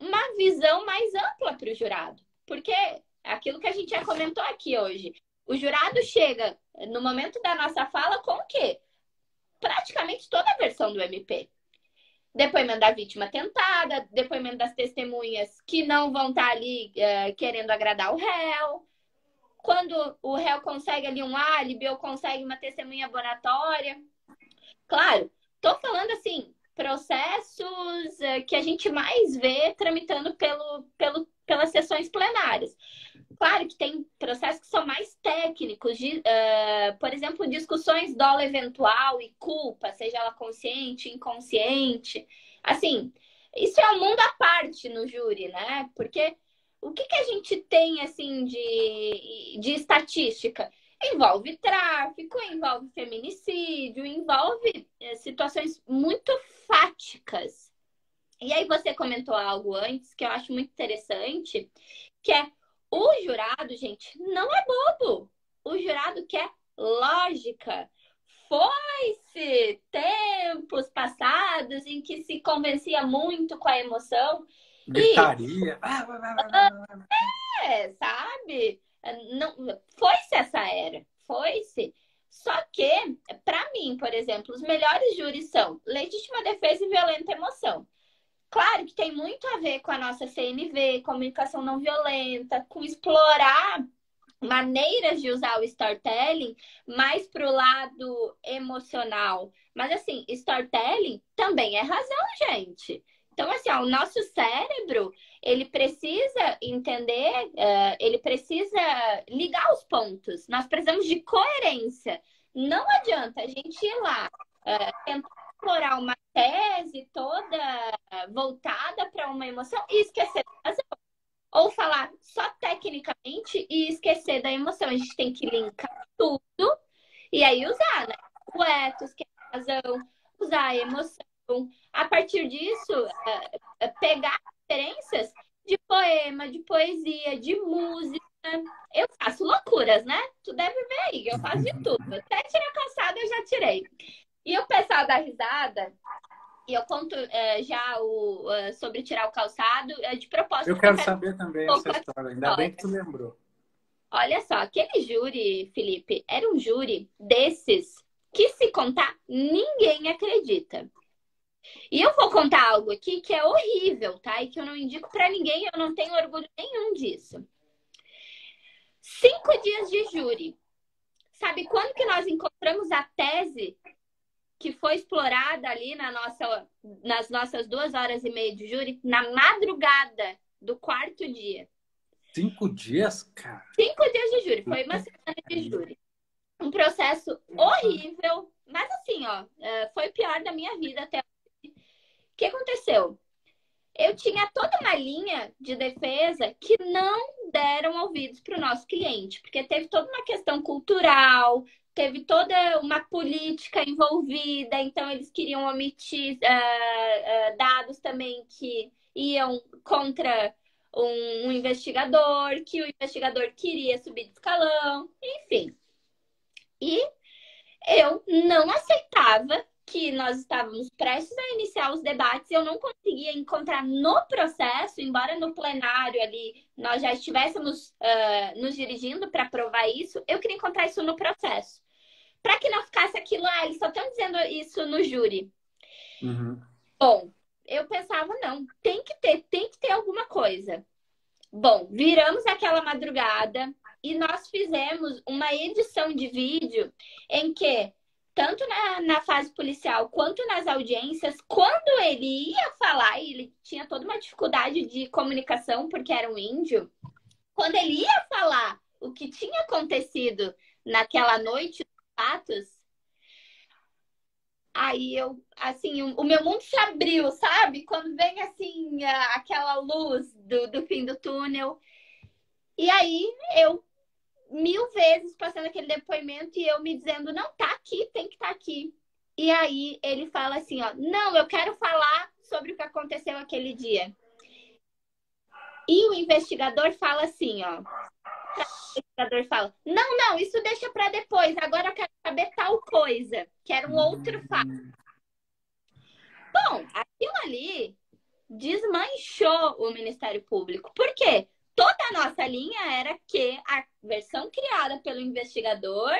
uma visão mais ampla para o jurado. Porque aquilo que a gente já comentou aqui hoje. O jurado chega no momento da nossa fala com o quê? Praticamente toda a versão do MP. Depoimento da vítima tentada, depoimento das testemunhas que não vão estar ali querendo agradar o réu. Quando o réu consegue ali um álibi ou consegue uma testemunha abonatória. Claro, tô falando assim, processos que a gente mais vê tramitando pelas sessões plenárias. Claro que tem processos que são mais técnicos, por exemplo, discussões dolo eventual e culpa, seja ela consciente, inconsciente. Assim, isso é um mundo à parte no júri, né? Porque o que a gente tem, assim, de estatística? Envolve tráfico, envolve feminicídio, envolve situações muito fáticas. E aí você comentou algo antes que eu acho muito interessante, que é o jurado, gente, não é bobo. O jurado quer lógica. Foi-se tempos passados em que se convencia muito com a emoção e Gritaria. sabe? Não, foi-se essa era, foi-se. Só que, para mim, por exemplo, os melhores júris são legítima defesa e violenta emoção. Claro que tem muito a ver com a nossa CNV, comunicação não violenta, com explorar maneiras de usar o storytelling mais para o lado emocional. Mas, assim, storytelling também é razão, gente. Então, assim, ó, o nosso cérebro, ele precisa entender, ele precisa ligar os pontos. Nós precisamos de coerência. Não adianta a gente ir lá, tentar explorar uma tese toda voltada para uma emoção e esquecer da razão. Ou falar só tecnicamente e esquecer da emoção. A gente tem que linkar tudo e aí usar, né? O ethos, que é a razão, usar a emoção. A partir disso, pegar referências de poema, de poesia, de música. Eu faço loucuras, né? Tu deve ver aí, eu faço de tudo. Até tirar calçada eu já tirei. E o pessoal dá risada. E eu conto já sobre tirar o calçado de propósito. Eu quero saber também essa história. Ainda bem que tu lembrou. Olha só, aquele júri, Felipe, era um júri desses que, se contar, ninguém acredita. E eu vou contar algo aqui que é horrível, tá? E que eu não indico pra ninguém, eu não tenho orgulho nenhum disso. 5 dias de júri. Sabe quando que nós encontramos a tese que foi explorada ali nas nossas 2 horas e meia de júri? Na madrugada do 4º dia. 5 dias, cara? 5 dias de júri. Foi uma semana de júri. Um processo horrível. Mas assim, ó, foi o pior da minha vida até hoje. O que aconteceu? Eu tinha toda uma linha de defesa que não deram ouvidos para o nosso cliente, porque teve toda uma questão cultural, teve toda uma política envolvida, então eles queriam omitir dados também que iam contra um investigador, que o investigador queria subir de escalão, enfim. E eu não aceitava que nós estávamos prestes a iniciar os debates, eu não conseguia encontrar no processo, embora no plenário ali nós já estivéssemos nos dirigindo para provar isso, eu queria encontrar isso no processo. Para que não ficasse aquilo, eles só estão dizendo isso no júri. Uhum. Bom, eu pensava, não, tem que ter alguma coisa. Bom, viramos aquela madrugada e nós fizemos uma edição de vídeo em que tanto na fase policial quanto nas audiências, quando ele ia falar, e ele tinha toda uma dificuldade de comunicação porque era um índio, quando ele ia falar o que tinha acontecido naquela noite dos fatos, aí assim, o meu mundo se abriu, sabe? Quando vem, assim, aquela luz do fim do túnel. E aí eu 1000 vezes passando aquele depoimento e eu me dizendo, não, tá aqui, tem que estar aqui. E aí ele fala assim, ó, não, eu quero falar sobre o que aconteceu aquele dia. E o investigador fala assim, ó, o investigador fala, não, isso deixa para depois, agora eu quero saber tal coisa, que era um outro fato. Bom, aquilo ali desmanchou o Ministério Público. Por quê? Toda a nossa linha era que a versão criada pelo investigador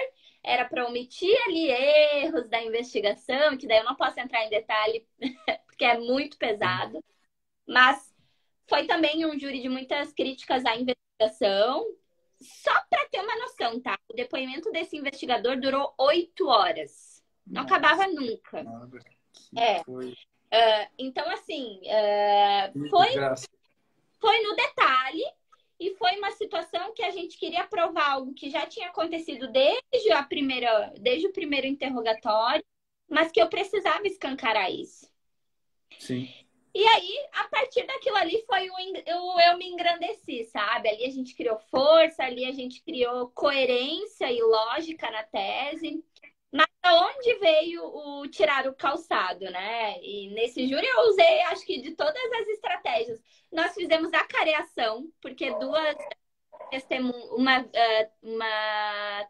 era para omitir ali erros da investigação, que daí eu não posso entrar em detalhe, porque é muito pesado. Mas foi também um júri de muitas críticas à investigação. Só para ter uma noção, tá? O depoimento desse investigador durou 8 horas. Não acabava nunca. Então, assim, foi no detalhe. E foi uma situação que a gente queria provar algo que já tinha acontecido desde o primeiro interrogatório, mas que eu precisava escancarar isso. Sim. E E aí, a partir daquilo ali, foi eu me engrandeci, sabe? Ali a gente criou força, ali a gente criou coerência e lógica na tese. Mas aonde veio o tirar o calçado, né? E nesse júri eu usei, acho que de todas as estratégias. Nós fizemos a careação, porque uma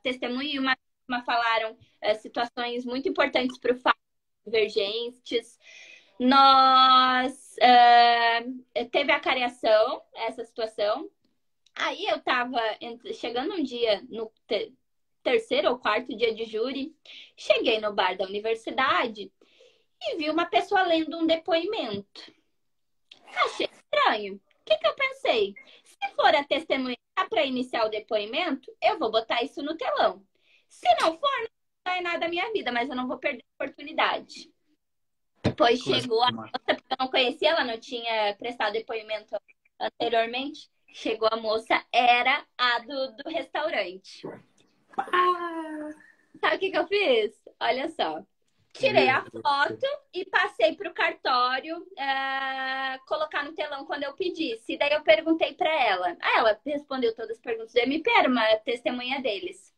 testemunha e uma vítima falaram situações muito importantes para o fato, divergentes. Nós teve a careação, essa situação. Aí eu estava chegando um dia no terceiro ou quarto dia de júri, cheguei no bar da universidade e vi uma pessoa lendo um depoimento. Achei estranho. O que eu pensei? Se for a testemunha para iniciar o depoimento, eu vou botar isso no telão. Se não for, não é nada da minha vida, mas eu não vou perder a oportunidade. Depois chegou a moça, porque eu não conhecia, ela não tinha prestado depoimento anteriormente. Chegou a moça, era a do restaurante. Sabe o que eu fiz? Olha só. Tirei a foto e passei para o cartório colocar no telão quando eu pedisse. E daí eu perguntei para ela. Ela respondeu todas as perguntas do MP, era uma testemunha deles.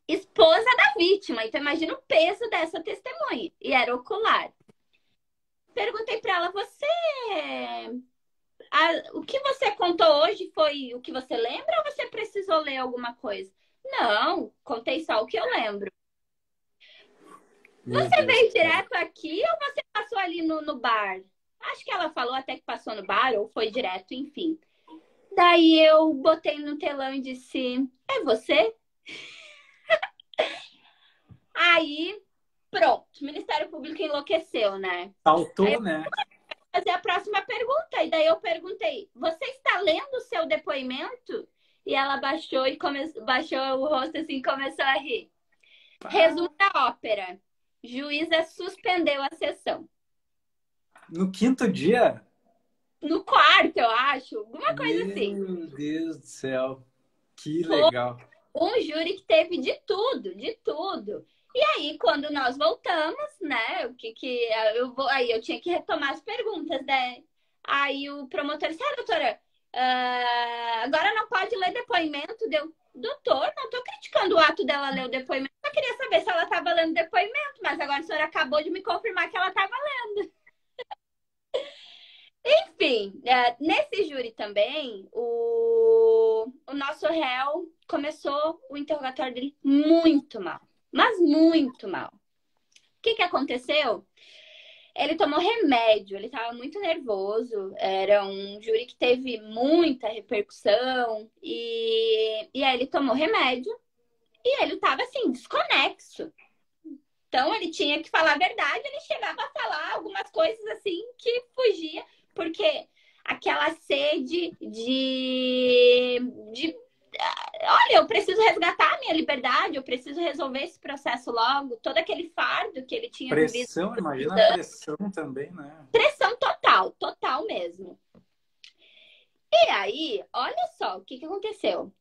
Esposa da vítima. Então imagina o peso dessa testemunha. E era ocular. Perguntei para ela, o que você contou hoje foi o que você lembra ou você precisou ler alguma coisa? Não, contei só o que eu lembro. Você veio direto aqui ou você passou ali no bar? Acho que ela falou até que passou no bar ou foi direto, enfim. Daí eu botei no telão e disse, é você? Aí, pronto, o Ministério Público enlouqueceu, né? Saltou, né? Fazer a próxima pergunta. E daí eu perguntei, você está lendo o seu depoimento? E ela baixou baixou o rosto assim e começou a rir. Resumo da ópera. Juíza suspendeu a sessão. No quinto dia? No quarto, eu acho. Alguma coisa assim. Meu Deus do céu. Que legal. Um júri que teve de tudo, de tudo. E aí, quando nós voltamos, né? Aí eu tinha que retomar as perguntas, né? Aí o promotor disse, doutora, agora não pode ler depoimento. Doutor, não estou criticando o ato dela ler o depoimento. Só queria saber se ela estava lendo depoimento, mas agora a senhora acabou de me confirmar que ela estava lendo. Enfim, nesse júri também, o nosso réu começou o interrogatório dele muito mal, mas muito mal. O que aconteceu? Ele tomou remédio, ele estava muito nervoso, era um júri que teve muita repercussão, e aí ele tomou remédio e ele estava assim, desconexo. Então ele tinha que falar a verdade, ele chegava a falar algumas coisas assim que fugia, porque aquela sede olha, eu preciso resgatar a minha liberdade, eu preciso resolver esse processo logo. Todo aquele fardo que ele tinha vivido. Pressão, imagina a pressão também, né? Pressão total, total mesmo. E aí, olha só o que aconteceu.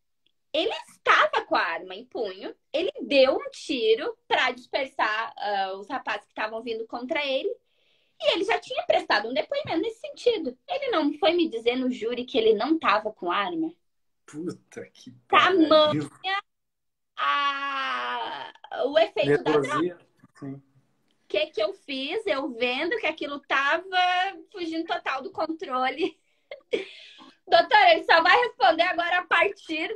Ele estava com a arma em punho, ele deu um tiro para dispersar os rapazes que estavam vindo contra ele. E ele já tinha prestado um depoimento nesse sentido. Ele não foi me dizer no júri que ele não estava com arma. Puta que tamanha o efeito da droga. O que eu fiz? Eu vendo que aquilo estava fugindo total do controle. Doutor, ele só vai responder agora a partir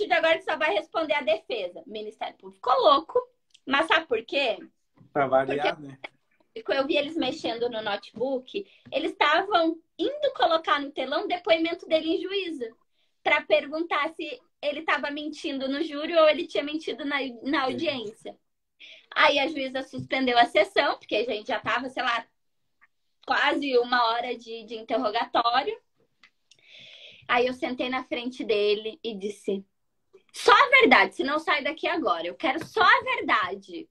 de agora ele só vai responder a defesa. O Ministério Público ficou louco. Mas sabe por quê? Para variar, né? Quando eu vi eles mexendo no notebook, eles estavam indo colocar no telão o depoimento dele em juízo, para perguntar se ele estava mentindo no júri ou ele tinha mentido na audiência. Aí a juíza suspendeu a sessão, porque a gente já estava, sei lá, quase 1 hora de interrogatório. Aí eu sentei na frente dele e disse, só a verdade, se não sai daqui agora, eu quero só a verdade.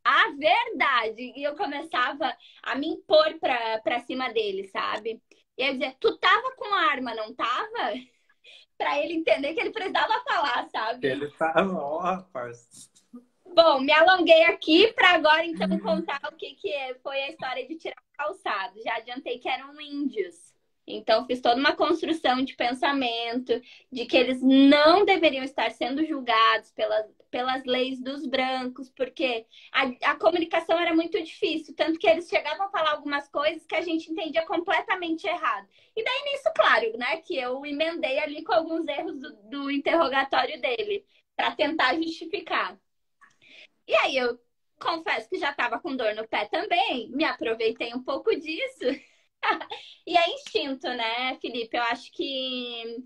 A verdade. E eu começava a me impor pra cima dele, sabe? E eu dizia, tu tava com arma, não tava? Pra ele entender que ele precisava falar, sabe? Ele tava, ó, rapaz. Bom, me alonguei aqui para agora então contar o foi a história de tirar o calçado. Já adiantei que eram índios. Então fiz toda uma construção de pensamento de que eles não deveriam estar sendo julgados pelas leis dos brancos, porque a comunicação era muito difícil, tanto que eles chegavam a falar algumas coisas que a gente entendia completamente errado. E daí nisso, claro, né, que eu emendei ali com alguns erros do interrogatório dele, para tentar justificar. E aí eu confesso que já estava com dor no pé também, me aproveitei um pouco disso. E é instinto, né, Felipe? Eu acho que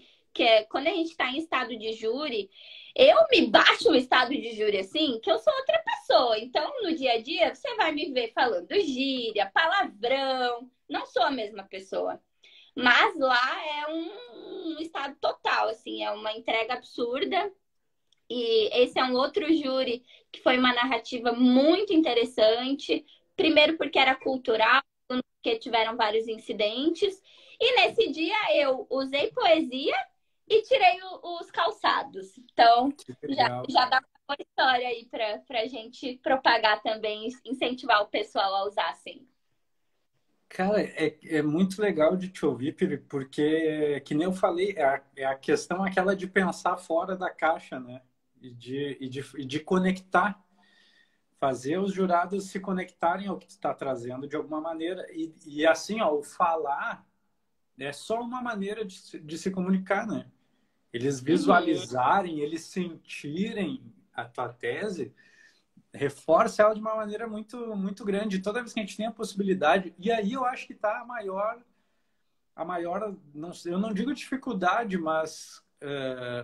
quando a gente está em estado de júri, eu me baixo no estado de júri assim, que eu sou outra pessoa. Então, no dia a dia, você vai me ver falando gíria, palavrão. Não sou a mesma pessoa. Mas lá é um estado total, assim, é uma entrega absurda. E esse é um outro júri que foi uma narrativa muito interessante. Primeiro porque era cultural, porque tiveram vários incidentes. E nesse dia eu usei poesia e tirei os calçados. Então, já dá uma história aí para a gente propagar também, incentivar o pessoal a usar assim. Cara, é muito legal de te ouvir, Piri, porque, que nem eu falei, é a questão aquela de pensar fora da caixa, né? E de conectar, fazer os jurados se conectarem ao que tu está trazendo de alguma maneira. E assim, ó, o falar é só uma maneira de se comunicar, né? Eles visualizarem, eles sentirem a tua tese, reforça ela de uma maneira muito, muito grande. Toda vez que a gente tem a possibilidade, e aí eu acho que está a maior, não sei, eu não digo dificuldade, mas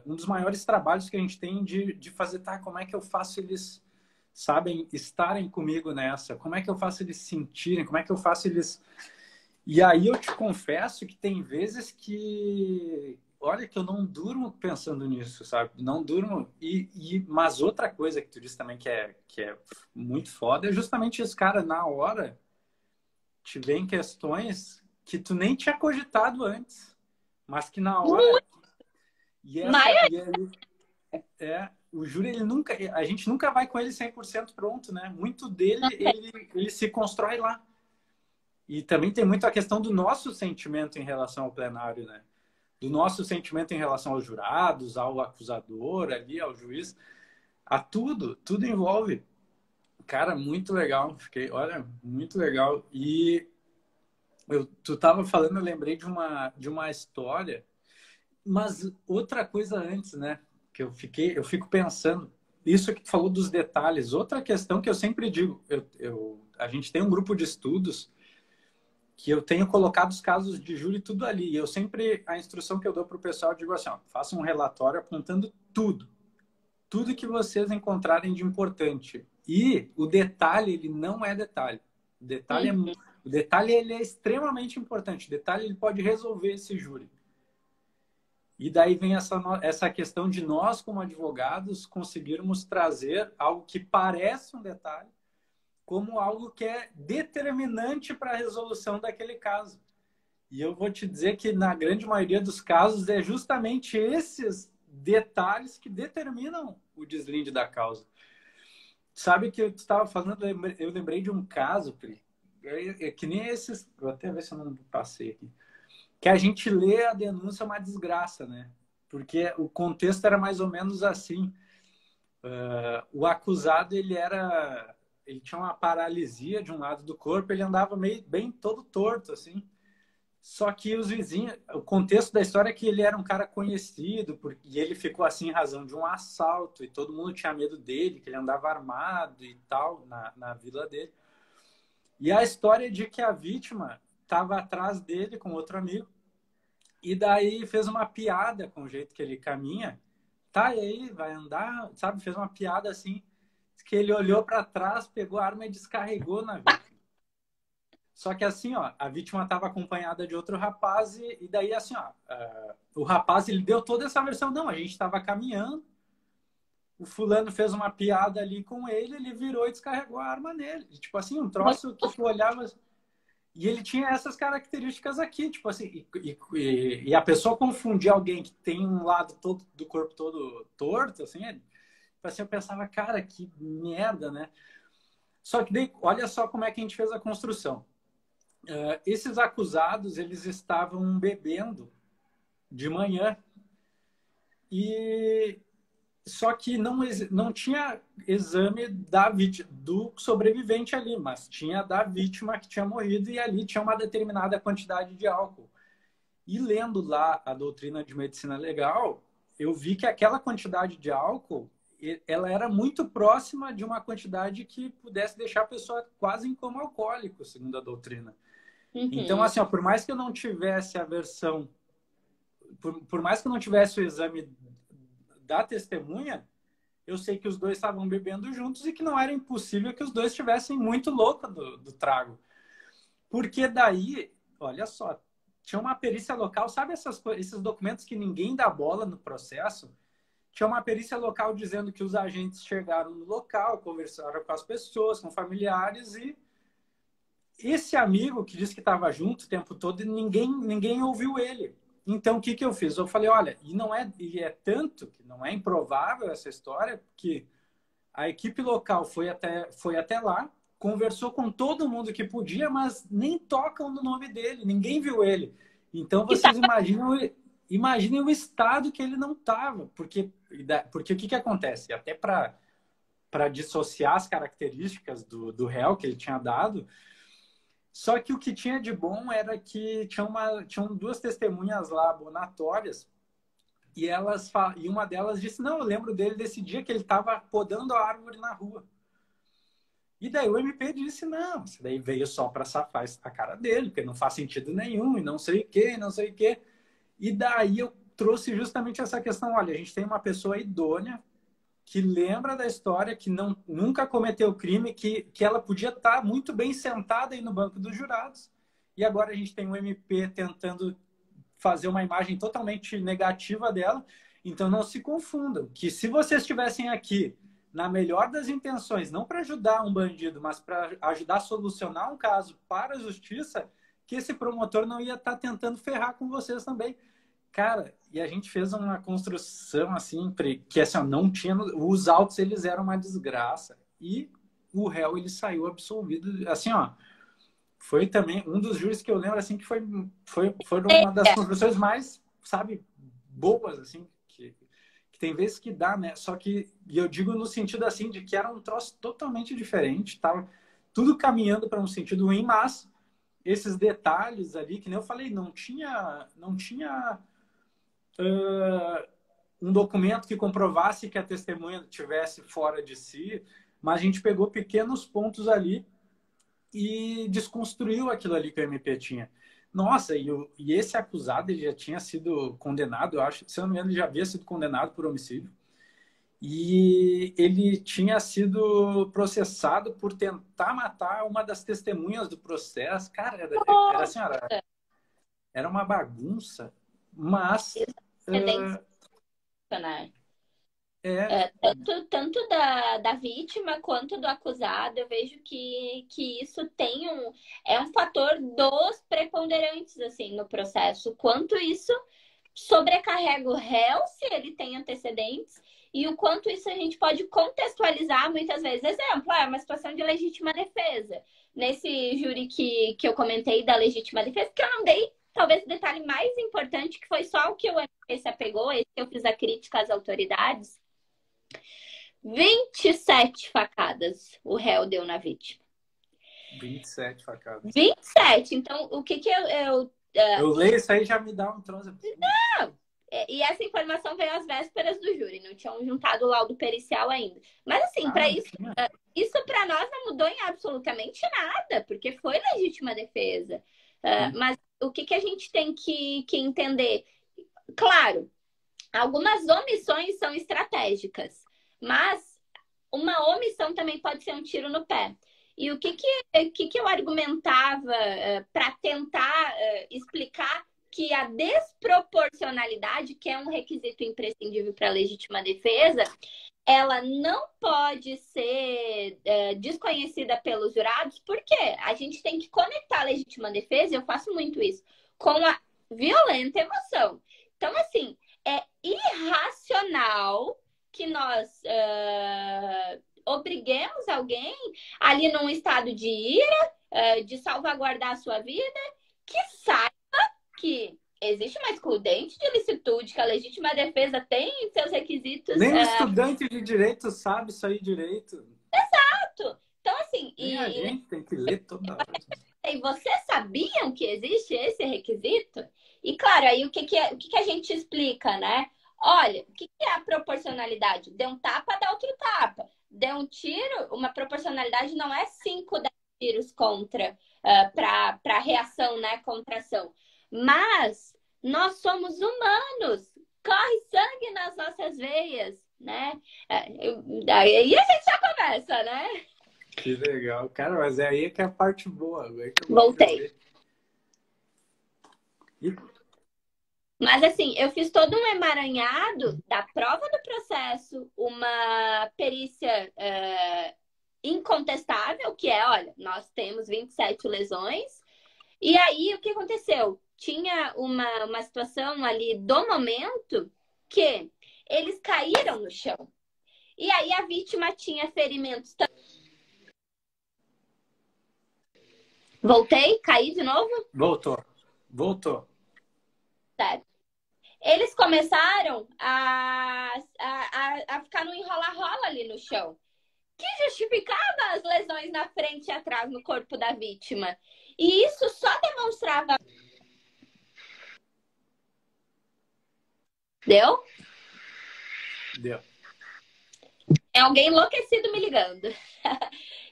um dos maiores trabalhos que a gente tem de fazer, tá, como é que eu faço eles, sabem, estarem comigo nessa? Como é que eu faço eles sentirem? Como é que eu faço eles... E aí eu te confesso que tem vezes que, olha, que eu não durmo pensando nisso, sabe? Não durmo. Mas outra coisa que tu disse também que é muito foda é justamente isso, cara, na hora te vem questões que tu nem tinha cogitado antes, mas que na hora... E o júri, a gente nunca vai com ele 100% pronto, né? Muito dele, ele se constrói lá. E também tem muito a questão do nosso sentimento em relação ao plenário, né? Do nosso sentimento em relação aos jurados, ao acusador ali, ao juiz, a tudo envolve. Cara, muito legal. Olha, muito legal. E tu tava falando, eu lembrei de uma história, mas outra coisa antes, né? Que eu fico pensando, isso que tu falou dos detalhes. Outra questão que eu sempre digo, a gente tem um grupo de estudos que eu tenho colocado os casos de júri tudo ali. E eu sempre, a instrução que eu dou para o pessoal, eu digo assim, ó, faça um relatório apontando tudo que vocês encontrarem de importante. E o detalhe, ele não é detalhe. O detalhe ele é extremamente importante. O detalhe ele pode resolver esse júri. E daí vem essa questão de nós, como advogados, conseguirmos trazer algo que parece um detalhe como algo que é determinante para a resolução daquele caso. E eu vou te dizer que, na grande maioria dos casos, é justamente esses detalhes que determinam o deslinde da causa. Sabe que eu estava falando, eu lembrei de um caso, Pri, que nem esses... Vou até ver se eu não passei aqui. Que a gente lê a denúncia uma desgraça, né? Porque o contexto era mais ou menos assim. O acusado, ele tinha uma paralisia de um lado do corpo, ele andava bem todo torto, assim. Só que os vizinhos... O contexto da história é que ele era um cara conhecido, e ele ficou assim em razão de um assalto, e todo mundo tinha medo dele, que ele andava armado e tal, na vila dele. E a história é de que a vítima estava atrás dele com outro amigo, e daí fez uma piada com o jeito que ele caminha. Tá, e aí, vai andar, sabe? Fez uma piada assim, que ele olhou para trás, pegou a arma e descarregou na vítima. Só que assim, ó, a vítima estava acompanhada de outro rapaz e daí assim, ó, o rapaz, ele deu toda essa versão. Não, a gente estava caminhando, o fulano fez uma piada ali com ele virou e descarregou a arma nele. E, tipo assim, um troço que tu olhava... E ele tinha essas características aqui, tipo assim, e a pessoa confundir alguém que tem um lado todo do corpo todo torto, assim, assim, eu pensava, cara, que merda, né? Só que daí, olha só como é que a gente fez a construção. Esses acusados, eles estavam bebendo de manhã e só que não tinha exame do sobrevivente ali, mas tinha da vítima que tinha morrido e ali tinha uma determinada quantidade de álcool. E lendo lá a doutrina de medicina legal, eu vi que aquela quantidade de álcool, ela era muito próxima de uma quantidade que pudesse deixar a pessoa quase em coma alcoólico, segundo a doutrina. Então, Uhum. assim, ó, por mais que eu não tivesse a versão, por mais que eu não tivesse o exame da testemunha, eu sei que os dois estavam bebendo juntos e que não era impossível que os dois estivessem muito loucos do trago. Porque daí, olha só, tinha uma perícia local, sabe esses documentos que ninguém dá bola no processo? Tinha uma perícia local dizendo que os agentes chegaram no local, conversaram com as pessoas, com familiares e esse amigo que disse que estava junto o tempo todo, ninguém ouviu ele. Então, o que eu fiz? Eu falei, olha, e é tanto que não é improvável essa história, que a equipe local foi até lá, conversou com todo mundo que podia, mas nem tocam no nome dele, ninguém viu ele. Então, Que tá... vocês imaginem o estado que ele não estava, porque o que acontece? Até para dissociar as características do réu que ele tinha dado, só que o que tinha de bom era que tinham duas testemunhas lá, abonatórias, e uma delas disse, não, eu lembro dele desse dia que ele estava podando a árvore na rua. E daí o MP disse, não, isso daí veio só para safar a cara dele, porque não faz sentido nenhum, e não sei o quê, não sei o quê. E daí eu trouxe justamente essa questão, olha, a gente tem uma pessoa idônea, que lembra da história, que nunca cometeu crime, que ela podia estar muito bem sentada aí no banco dos jurados. E agora a gente tem um MP tentando fazer uma imagem totalmente negativa dela. Então não se confundam, que se vocês estivessem aqui na melhor das intenções, não para ajudar um bandido, mas para ajudar a solucionar um caso para a justiça, que esse promotor não ia estar tentando ferrar com vocês também. Cara, e a gente fez uma construção assim, que assim, ó, não tinha. Os autos eles eram uma desgraça. E o réu ele saiu absolvido. Assim, ó, foi também um dos júris que eu lembro assim que foi uma das construções mais, sabe, boas, assim, que tem vezes que dá, né? Só que e eu digo no sentido assim de que era um troço totalmente diferente, tava tudo caminhando para um sentido ruim, mas esses detalhes ali, que nem eu falei, não tinha um documento que comprovasse que a testemunha tivesse fora de si, mas a gente pegou pequenos pontos ali e desconstruiu aquilo ali que o MP tinha. Nossa, e esse acusado ele já tinha sido condenado, eu acho, se eu não me engano, ele já havia sido condenado por homicídio. E ele tinha sido processado por tentar matar uma das testemunhas do processo. Cara, era assim, era uma bagunça, mas Né? é, Tanto da vítima quanto do acusado, eu vejo que isso é um fator dos preponderantes assim, no processo. Quanto isso sobrecarrega o réu, se ele tem antecedentes, e o quanto isso a gente pode contextualizar muitas vezes. Exemplo, uma situação de legítima defesa. Nesse júri que eu comentei da legítima defesa, que eu não dei, talvez, o detalhe mais importante, que foi só o que o MP se apegou, esse que eu fiz a crítica às autoridades. 27 facadas o réu deu na vítima. 27 facadas. 27. Então, o que eu leio isso aí já me dá um troço. Não. E essa informação veio às vésperas do júri, não tinham juntado o laudo pericial ainda. Mas assim, para isso para nós não mudou em absolutamente nada, porque foi legítima defesa. Mas o que a gente tem que entender? Claro, algumas omissões são estratégicas, mas uma omissão também pode ser um tiro no pé. E o que eu argumentava para tentar explicar que a desproporcionalidade, que é um requisito imprescindível para a legítima defesa, ela não pode ser desconhecida pelos jurados, porque a gente tem que conectar a legítima defesa, e eu faço muito isso, com a violenta emoção. Então, assim, é irracional que nós obriguemos alguém ali num estado de ira, de salvaguardar a sua vida, que saiba que existe uma excludente de licitude, que a legítima defesa tem seus requisitos. Nem o estudante de direito sabe isso aí direito. Exato. Então, assim... Nem a gente tem que ler toda hora. E vocês sabiam que existe esse requisito? E, claro, aí o que a gente explica, né? Olha, o que é a proporcionalidade? Deu um tapa, dá outro tapa. Deu um tiro, uma proporcionalidade não é 5, 10 tiros contra, para reação, né? Contra ação. Mas nós somos humanos. Corre sangue nas nossas veias, né? Aí a gente já começa, né? Que legal. Cara, mas é aí que é a parte boa. Voltei. Mas assim, eu fiz todo um emaranhado da prova do processo, uma perícia incontestável, que é, olha, nós temos 27 lesões. E aí, o que aconteceu? Tinha uma situação ali do momento que eles caíram no chão. E aí a vítima tinha ferimentos também. Voltei? Caí de novo? Voltou. Certo. Eles começaram a ficar no enrola-rola ali no chão, que justificava as lesões na frente e atrás no corpo da vítima. E isso só demonstrava... Deu? Deu. É alguém enlouquecido me ligando.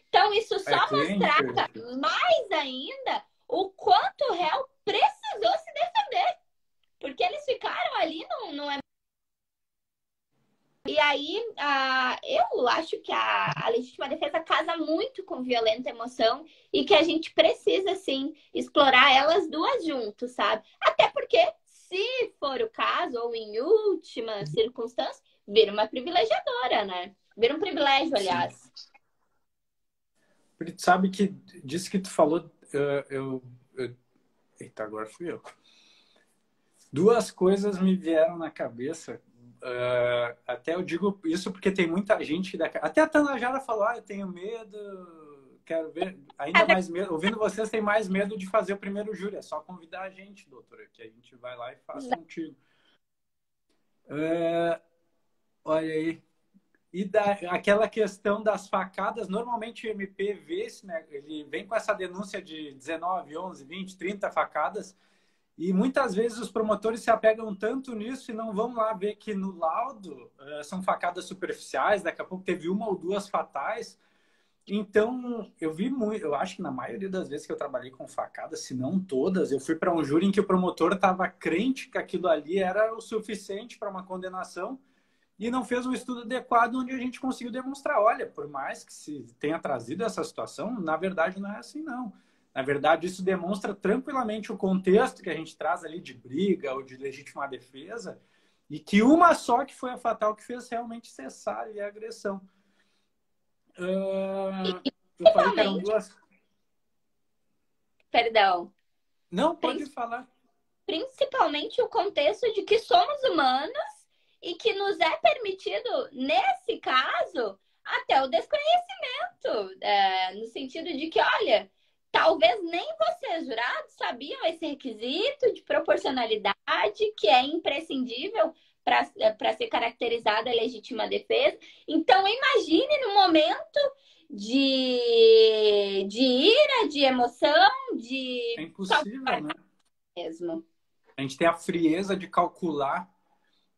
Então, isso só mostrava mais ainda o quanto o réu precisou se defender. Porque eles ficaram ali no... E aí, eu acho que a legítima defesa casa muito com violenta emoção e que a gente precisa, sim, explorar elas duas juntos, sabe? Até porque, se for o caso, ou em última circunstância, vira uma privilegiadora, né? Vira um privilégio, aliás. Sim. Sabe que disso que tu falou, eita, agora fui eu. Duas coisas me vieram na cabeça. Até eu digo isso porque tem muita gente... Até a Tanajara falou, eu tenho medo, quero ver... Ainda mais medo. Ouvindo vocês, tem mais medo de fazer o primeiro júri. É só convidar a gente, doutora, que a gente vai lá e faz contigo. Olha aí. E aquela questão das facadas, normalmente o MP vê isso, né? Ele vem com essa denúncia de 19, 11, 20, 30 facadas e muitas vezes os promotores se apegam tanto nisso e não vão lá ver que no laudo são facadas superficiais, daqui a pouco teve uma ou duas fatais. Então, eu acho que na maioria das vezes que eu trabalhei com facadas, se não todas, eu fui para um júri em que o promotor estava crente que aquilo ali era o suficiente para uma condenação e não fez um estudo adequado onde a gente conseguiu demonstrar, olha, por mais que se tenha trazido essa situação, na verdade não é assim, não. Na verdade, isso demonstra tranquilamente o contexto que a gente traz ali de briga ou de legítima defesa e que uma só que foi a fatal que fez realmente cessar ali a agressão. Eu falei que eram duas... Perdão. Não, pode falar. Principalmente o contexto de que somos humanos e que nos é permitido, nesse caso, até o desconhecimento. No sentido de que, olha, talvez nem vocês, jurados, sabiam esse requisito de proporcionalidade que é imprescindível para ser caracterizada a legítima defesa. Então, imagine no momento de ira, de emoção, de... É impossível, né? Mesmo. A gente tem a frieza de calcular,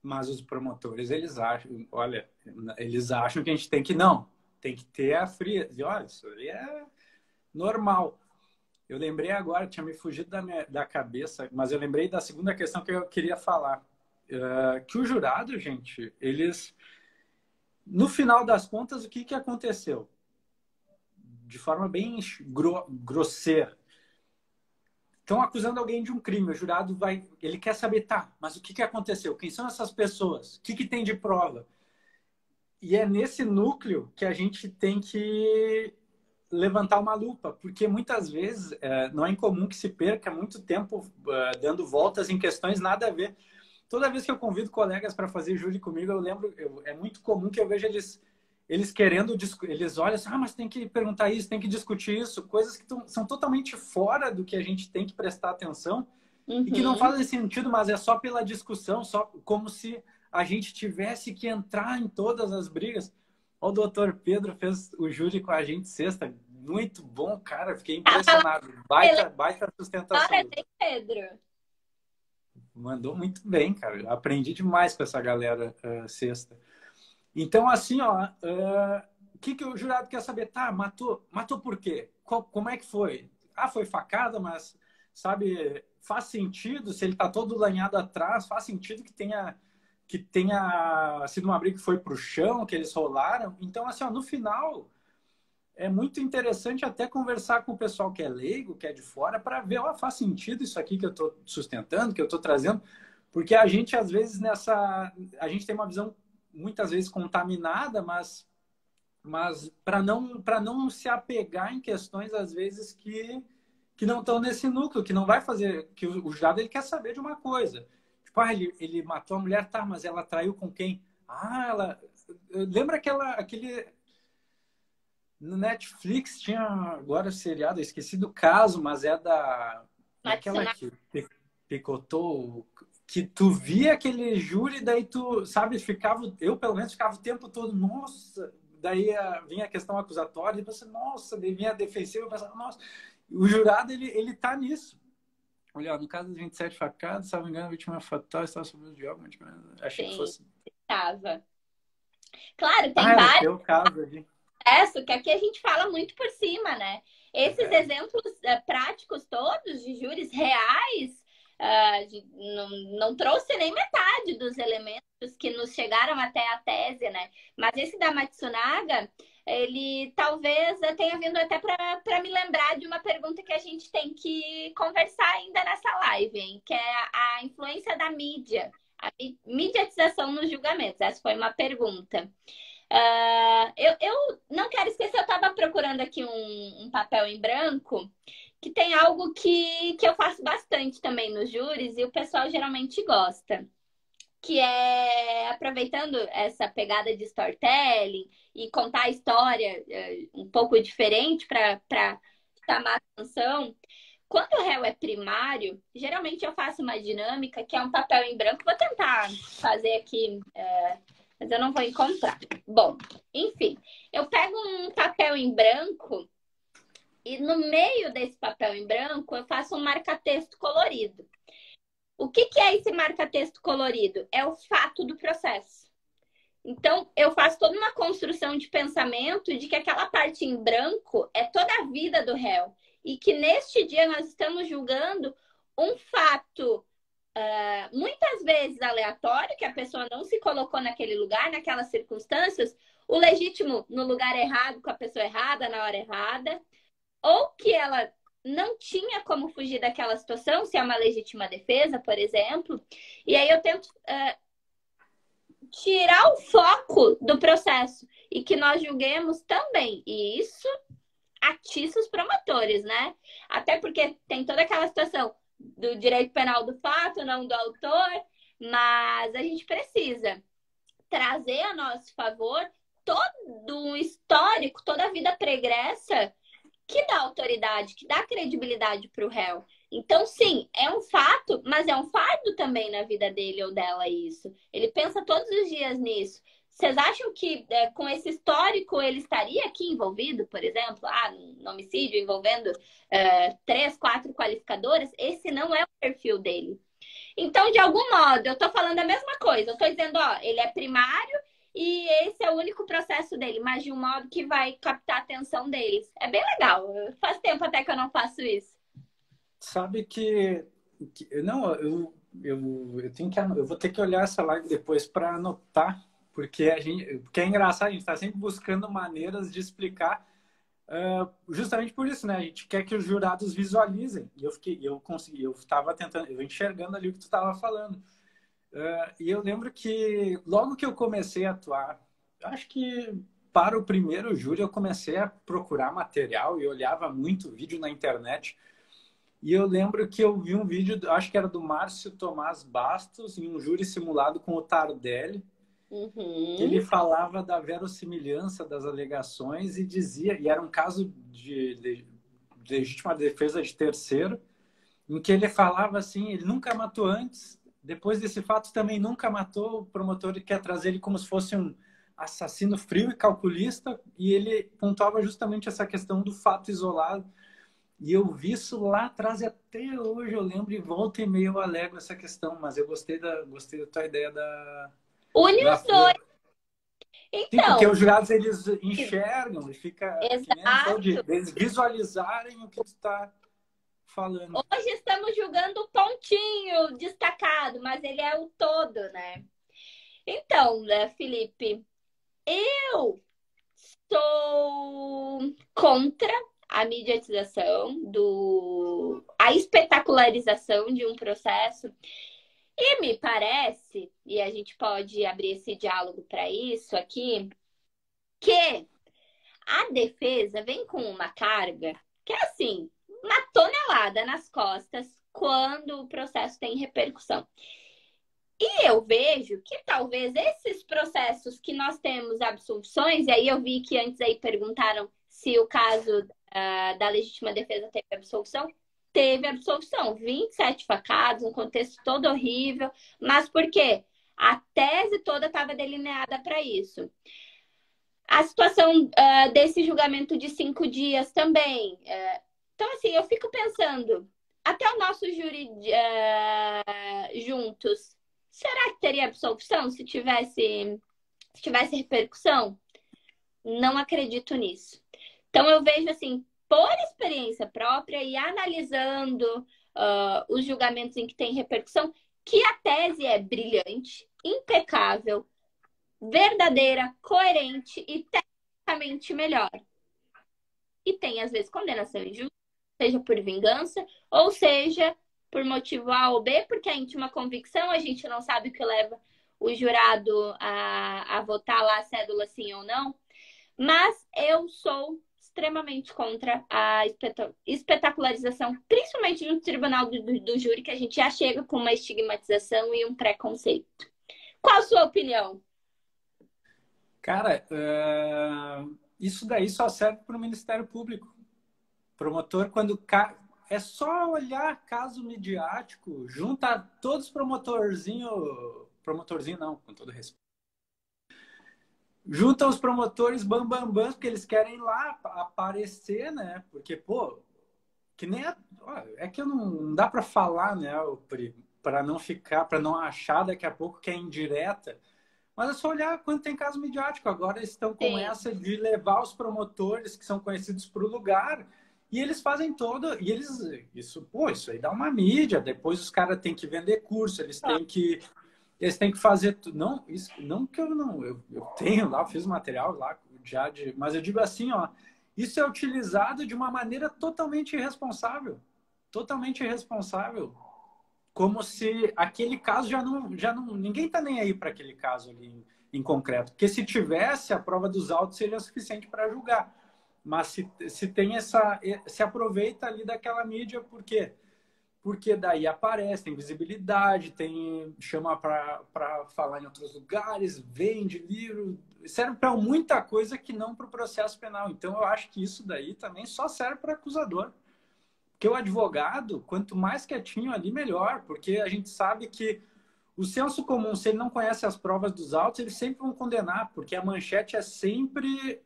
mas os promotores, eles acham, olha, eles acham que a gente tem que ter a frieza. E, olha, isso aí é normal. Eu lembrei agora, tinha me fugido da cabeça, mas eu lembrei da segunda questão que eu queria falar. Que o jurado, gente, eles... No final das contas, o que aconteceu? De forma bem grosseira. Estão acusando alguém de um crime. O jurado ele quer saber, tá, mas o que aconteceu? Quem são essas pessoas? O que tem de prova? E é nesse núcleo que a gente tem que levantar uma lupa, porque muitas vezes não é incomum que se perca muito tempo dando voltas em questões nada a ver. toda vez que eu convido colegas para fazer júri comigo, eu lembro, é muito comum que eu veja eles querendo, eles olham assim, mas tem que perguntar isso, tem que discutir isso, coisas que são totalmente fora do que a gente tem que prestar atenção e que não fazem sentido, mas é só pela discussão, só como se a gente tivesse que entrar em todas as brigas. O doutor Pedro fez o júri com a gente sexta, muito bom, cara, fiquei impressionado, baita sustentação. Pedro. Mandou muito bem, cara, eu aprendi demais com essa galera sexta. Então, assim, ó, o que o jurado quer saber? Tá, matou por quê? Como é que foi? Ah, foi facada, mas, sabe, faz sentido, se ele tá todo lanhado atrás, faz sentido que tenha sido uma briga que foi pro chão, que eles rolaram. Então, assim, ó, no final, é muito interessante até conversar com o pessoal que é leigo, que é de fora, para ver, ó, faz sentido isso aqui que eu tô sustentando, que eu tô trazendo, porque a gente, às vezes, a gente tem uma visão muitas vezes contaminada, mas para não se apegar em questões, às vezes, que não estão nesse núcleo, que não vai fazer, que o jurado ele quer saber de uma coisa. Tipo, ele matou a mulher, tá, mas ela traiu com quem? Lembra aquele... No Netflix tinha agora o seriado, eu esqueci do caso, mas é daquela que picotou... Que tu via aquele júri, daí tu, sabe, eu pelo menos ficava o tempo todo, nossa, daí vinha a questão acusatória, e você, nossa, daí vinha a defensiva, eu pensava, nossa, o jurado, ele tá nisso. Olha, no caso dos 27 facadas, se não me engano, a vítima fatal estava sob uso de álcool, achei que fosse. Estava. Claro, tem vários. O caso ali. Que aqui a gente fala muito por cima, né? Esses exemplos práticos todos de júris reais, não trouxe nem metade dos elementos que nos chegaram até a tese, né? Mas esse da Matsunaga, ele talvez tenha vindo até para me lembrar de uma pergunta que a gente tem que conversar ainda nessa live, hein? Que é a influência da mídia, a mediatização nos julgamentos. Essa foi uma pergunta. Eu não quero esquecer, eu estava procurando aqui um papel em branco que tem algo que eu faço bastante também nos júris e o pessoal geralmente gosta, que é aproveitando essa pegada de storytelling e contar a história um pouco diferente para chamar atenção. Quando o réu é primário, geralmente eu faço uma dinâmica que é um papel em branco. Vou tentar fazer aqui, mas eu não vou encontrar. Bom, enfim, eu pego um papel em branco e no meio desse papel em branco eu faço um marca-texto colorido. O que é esse marca-texto colorido? É o fato do processo. Então, eu faço toda uma construção de pensamento de que aquela parte em branco é toda a vida do réu. E que neste dia nós estamos julgando um fato muitas vezes aleatório, que a pessoa não se colocou naquele lugar, naquelas circunstâncias, o legítimo no lugar errado, com a pessoa errada, na hora errada, ou que ela não tinha como fugir daquela situação, se é uma legítima defesa, por exemplo. E aí eu tento tirar o foco do processo e que nós julguemos também. E isso atiça os promotores, né? Até porque tem toda aquela situação do direito penal do fato, não do autor, mas a gente precisa trazer a nosso favor todo um histórico, toda a vida pregressa que dá autoridade, que dá credibilidade para o réu. Então, sim, é um fato, mas é um fardo também na vida dele ou dela isso. Ele pensa todos os dias nisso. Vocês acham que com esse histórico ele estaria aqui envolvido, por exemplo, no homicídio envolvendo 3, 4 qualificadoras? Esse não é o perfil dele. Então, de algum modo, eu estou falando a mesma coisa. Eu estou dizendo, ele é primário e esse é o único processo dele, mas de um modo que vai captar a atenção deles. É bem legal. Faz tempo até que eu não faço isso. Sabe que não, eu vou ter que olhar essa live depois para anotar, porque é engraçado, a gente está sempre buscando maneiras de explicar, justamente por isso, né? A gente quer que os jurados visualizem. E eu estava tentando, eu enxergando ali o que tu estava falando. E eu lembro que logo que eu comecei a atuar, acho que para o primeiro júri eu comecei a procurar material e olhava muito vídeo na internet. E eu lembro que eu vi um vídeo, acho que era do Márcio Tomás Bastos, em um júri simulado com o Tardelli, que ele Uhum. falava da verossimilhança das alegações e dizia, e era um caso de legítima defesa de terceiro, em que ele falava assim, ele nunca matou antes, depois desse fato também nunca matou, o promotor quer trazer ele como se fosse um assassino frio e calculista, e ele pontuava justamente essa questão do fato isolado. E eu vi isso lá atrás e até hoje eu lembro e volta e meia eu alego essa questão, mas eu gostei da tua ideia Une da os dois. Folha. Sim, porque Então, os jurados eles enxergam e fica, que nem a gente falou, exato. eles visualizarem o que tu está falando. Hoje estamos julgando o pontinho destacado, mas ele é o todo, né? Então, né, Felipe, eu sou contra a mediatização a espetacularização de um processo. E me parece, e a gente pode abrir esse diálogo para isso aqui, que a defesa vem com uma carga que é assim, uma tonelada nas costas quando o processo tem repercussão. E eu vejo que talvez esses processos que nós temos absoluções, e aí eu vi que antes aí perguntaram se o caso da legítima defesa teve absolvição. 27 facados, um contexto todo horrível, mas por quê? A tese toda estava delineada para isso. A situação desse julgamento de 5 dias também. Então, assim, eu fico pensando, até o nosso júri juntos, será que teria absolvição se tivesse repercussão? Não acredito nisso. Então, eu vejo, assim, por experiência própria e analisando os julgamentos em que tem repercussão, que a tese é brilhante, impecável, verdadeira, coerente e tecnicamente melhor. E tem, às vezes, condenação injusta, seja por vingança, ou seja por motivo A ou B, porque a íntima convicção, a gente não sabe o que leva o jurado a votar lá a cédula sim ou não. Mas eu sou extremamente contra a espetacularização, principalmente no tribunal do júri, que a gente já chega com uma estigmatização e um preconceito. Qual a sua opinião? Cara, isso daí só serve para o Ministério Público. Promotor, quando é só olhar caso midiático, junta todos os promotorzinho não, com todo respeito. Junta os promotores bambambãs, porque eles querem ir lá aparecer, né? Porque, pô, que nem é que não dá para falar, né, para não ficar, para não achar daqui a pouco que é indireta. Mas é só olhar quando tem caso midiático. Agora eles estão com Sim. essa de levar os promotores que são conhecidos para o lugar e eles fazem todo. E isso aí dá uma mídia. Depois os caras têm que vender curso, eles têm que fazer. Não, isso, não que eu não. Eu tenho lá, eu fiz material lá já mas eu digo assim, ó. Isso é utilizado de uma maneira totalmente irresponsável. Totalmente irresponsável, como se aquele caso já não ninguém está nem aí para aquele caso ali em concreto, porque se tivesse a prova dos autos seria suficiente para julgar, mas se tem se aproveita ali daquela mídia porque daí aparece, tem visibilidade, chama para falar em outros lugares, vende livro, serve para muita coisa que não para o processo penal. Então eu acho que isso daí também só serve para acusador. Porque o advogado, quanto mais quietinho ali, melhor. Porque a gente sabe que o senso comum, se ele não conhece as provas dos autos, eles sempre vão condenar. Porque a manchete é sempre...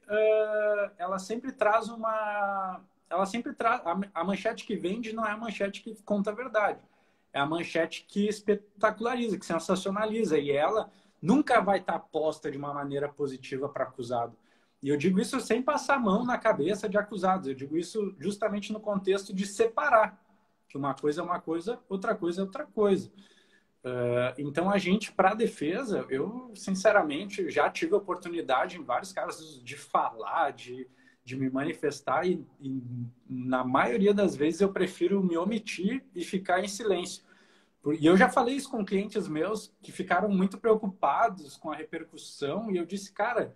ela sempre traz uma... Ela sempre traz... A manchete que vende não é a manchete que conta a verdade. É a manchete que espetaculariza, que sensacionaliza. E ela nunca vai estar posta de uma maneira positiva para acusado. E eu digo isso sem passar a mão na cabeça de acusados. Eu digo isso justamente no contexto de separar. Que uma coisa é uma coisa, outra coisa é outra coisa. Então, a gente, para a defesa, eu, sinceramente, já tive a oportunidade em vários casos de falar, de me manifestar e na maioria das vezes eu prefiro me omitir e ficar em silêncio. E eu já falei isso com clientes meus que ficaram muito preocupados com a repercussão e eu disse, cara...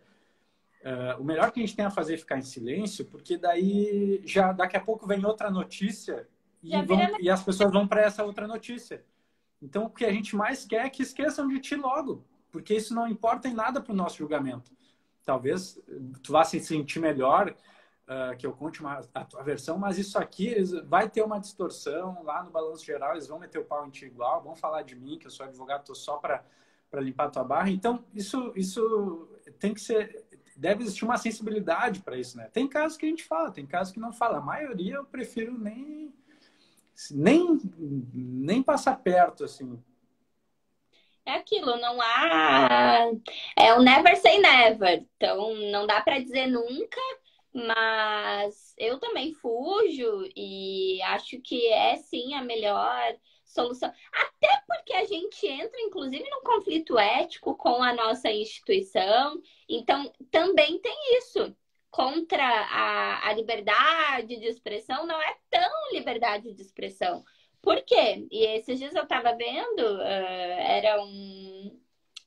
o melhor que a gente tem a fazer é ficar em silêncio, porque daí já daqui a pouco vem outra notícia Já vira... e as pessoas vão para essa outra notícia. Então, o que a gente mais quer é que esqueçam de ti logo, porque isso não importa em nada para o nosso julgamento. Talvez tu vá se sentir melhor que eu conte a tua versão, mas isso aqui vai ter uma distorção lá no balanço geral, eles vão meter o pau em ti igual, vão falar de mim, que eu sou advogado, estou só para limpar a tua barra. Então, isso tem que ser... Deve existir uma sensibilidade para isso, né? Tem casos que a gente fala, tem casos que não fala. A maioria eu prefiro nem passar perto, assim. É aquilo, não há... É o never say never. Então, não dá para dizer nunca, mas eu também fujo e acho que é sim a melhor solução. Até porque a gente entra, inclusive, num conflito ético com a nossa instituição. Então, também tem isso. Contra a liberdade de expressão, não é tão liberdade de expressão. Por quê? E esses dias eu estava vendo,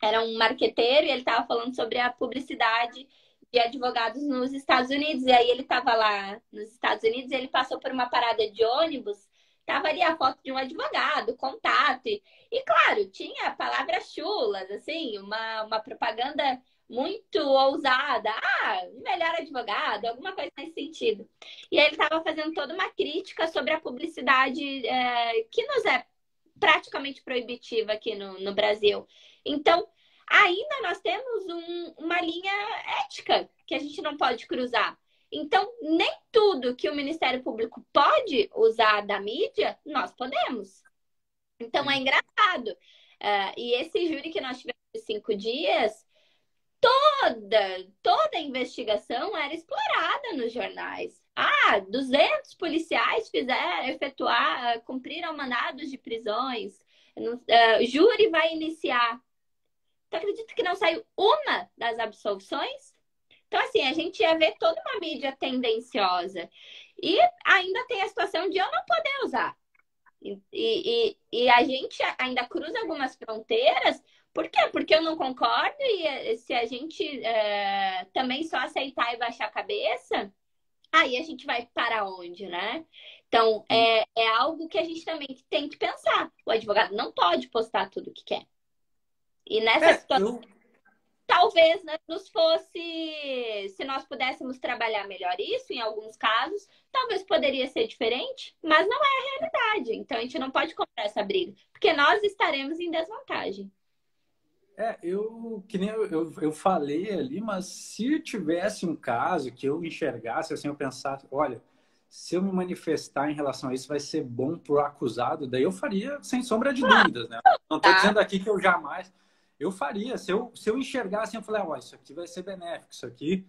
era um marqueteiro e ele estava falando sobre a publicidade de advogados nos Estados Unidos. E aí ele estava lá nos Estados Unidos, ele passou por uma parada de ônibus, tava ali a foto de um advogado, contato. E claro, tinha palavras chulas, assim, uma propaganda muito ousada. Ah, melhor advogado, alguma coisa nesse sentido. E aí ele estava fazendo toda uma crítica sobre a publicidade que nos é praticamente proibitiva aqui no Brasil. Então, ainda nós temos uma linha ética que a gente não pode cruzar. Então, nem tudo que o Ministério Público pode usar da mídia, nós podemos. Então, é engraçado. E esse júri que nós tivemos de 5 dias, toda a investigação era explorada nos jornais. 200 policiais cumpriram mandados de prisões. Júri vai iniciar. Tu acredita que não saiu uma das absolvições? Então, assim, a gente ia ver toda uma mídia tendenciosa. E ainda tem a situação de eu não poder usar. E a gente ainda cruza algumas fronteiras. Por quê? Porque eu não concordo e se a gente também só aceitar e baixar a cabeça, aí a gente vai para onde, né? Então, é algo que a gente também tem que pensar. O advogado não pode postar tudo o que quer. E nessa situação, talvez, né, se nós pudéssemos trabalhar melhor isso, em alguns casos, talvez poderia ser diferente, mas não é a realidade. Então, a gente não pode comprar essa briga, porque nós estaremos em desvantagem. Que nem eu falei ali, mas se tivesse um caso que eu enxergasse, assim, eu pensasse, olha, se eu me manifestar em relação a isso, vai ser bom pro acusado, daí eu faria sem sombra de dúvidas, né? Não estou dizendo aqui que eu jamais... Eu faria. Se eu enxergasse, eu falei, isso aqui vai ser benéfico, isso aqui,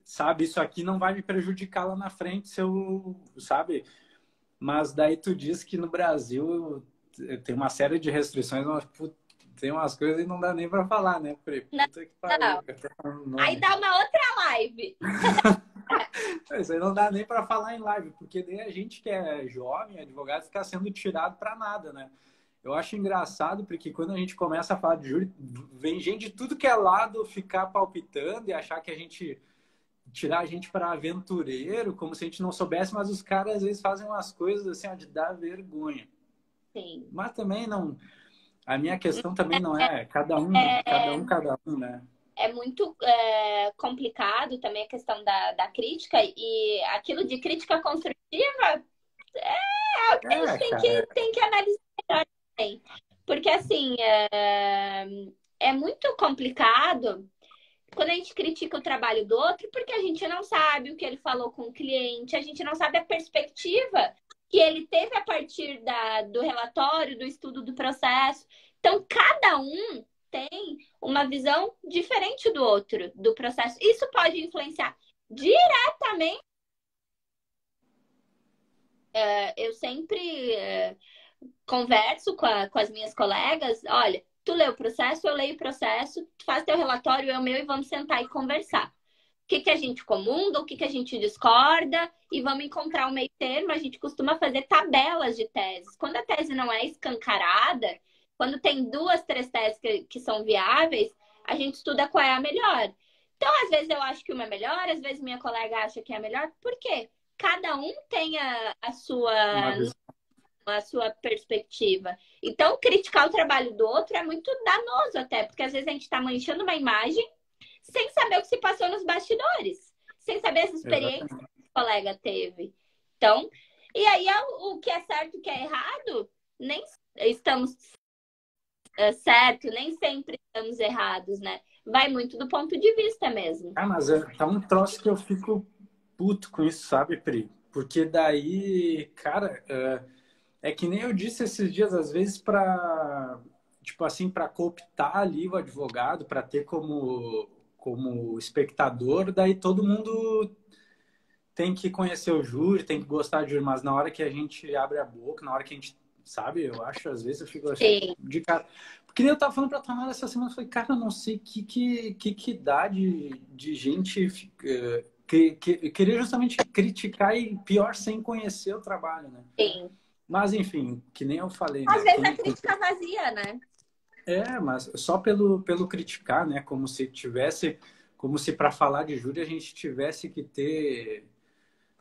sabe, isso aqui não vai me prejudicar lá na frente, se eu, sabe? Mas daí tu diz que no Brasil tem uma série de restrições, mas tem umas coisas que não dá nem para falar, né? Puta que pariu. Aí dá uma outra live. Isso aí não dá nem para falar em live, porque daí a gente que é jovem, advogado, fica sendo tirado para nada, né? Eu acho engraçado porque quando a gente começa a falar de júri, vem gente de tudo que é lado ficar palpitando e achar que a gente tirar a gente para aventureiro, como se a gente não soubesse, mas os caras às vezes fazem umas coisas assim, de dar vergonha. Sim. Mas também não. A minha questão também não é cada um, né? É muito complicado também a questão da crítica e aquilo de crítica construtiva é algo que a gente tem que analisar melhor também. Porque, assim, é muito complicado quando a gente critica o trabalho do outro, porque a gente não sabe o que ele falou com o cliente, a gente não sabe a perspectiva que ele teve a partir do relatório, do estudo do processo. Então, cada um tem uma visão diferente do outro, do processo. Isso pode influenciar diretamente. Eu sempre converso com as minhas colegas. Olha, tu lê o processo, eu leio o processo, tu faz teu relatório, eu meu, e vamos sentar e conversar. O que a gente comunga, o que a gente discorda, e vamos encontrar o meio termo. A gente costuma fazer tabelas de teses. Quando a tese não é escancarada, quando tem 2, 3 teses que são viáveis, a gente estuda qual é a melhor. Então, às vezes eu acho que uma é melhor, às vezes minha colega acha que é a melhor. Por quê? Cada um tem a sua a sua perspectiva. Então, criticar o trabalho do outro é muito danoso até, porque às vezes a gente está manchando uma imagem sem saber o que se passou nos bastidores, sem saber as experiências Exatamente. que o colega teve. Então, e aí o que é certo e o que é errado, nem estamos certo, nem sempre estamos errados, né? Vai muito do ponto de vista mesmo. Ah, mas tá um troço que eu fico puto com isso, sabe, Pri? Porque daí, cara, é que nem eu disse esses dias, às vezes, para tipo assim, para cooptar ali o advogado, para ter como espectador, daí todo mundo tem que conhecer o júri, tem que gostar de júri, mas na hora que a gente abre a boca, na hora que a gente, sabe, eu acho, às vezes eu fico Sim. de cara. Porque nem eu tava falando pra Tamara essa semana, eu falei, cara, eu não sei que dá de gente querer justamente criticar e pior sem conhecer o trabalho, né? Sim. Mas enfim, que nem eu falei, Às né? vezes a crítica vazia, né? Mas só pelo criticar, né? Como se tivesse, como se para falar de júri a gente tivesse que ter,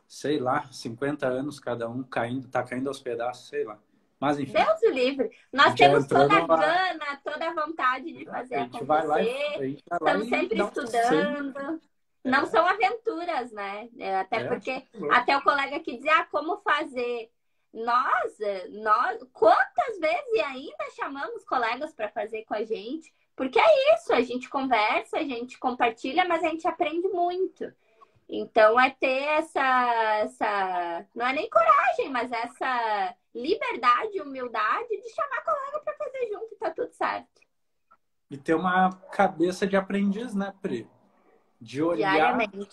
sei lá, 50 anos cada um tá caindo aos pedaços, sei lá. Mas enfim, Deus o livre. Nós já temos toda a entrando lá, gana, toda a vontade de fazer a gente vai lá, acontecer. a gente vai lá Estamos e sempre dá um passeio. estudando. Não É, são aventuras, né? Até é, porque até o colega que dizia como fazer. Nós, quantas vezes e ainda chamamos colegas para fazer com a gente? Porque é isso, a gente conversa, a gente compartilha, mas a gente aprende muito. Então, é ter não é nem coragem, mas essa liberdade e humildade de chamar colega para fazer junto e tá tudo certo. e ter uma cabeça de aprendiz, né, Pri? De olhar, Diariamente.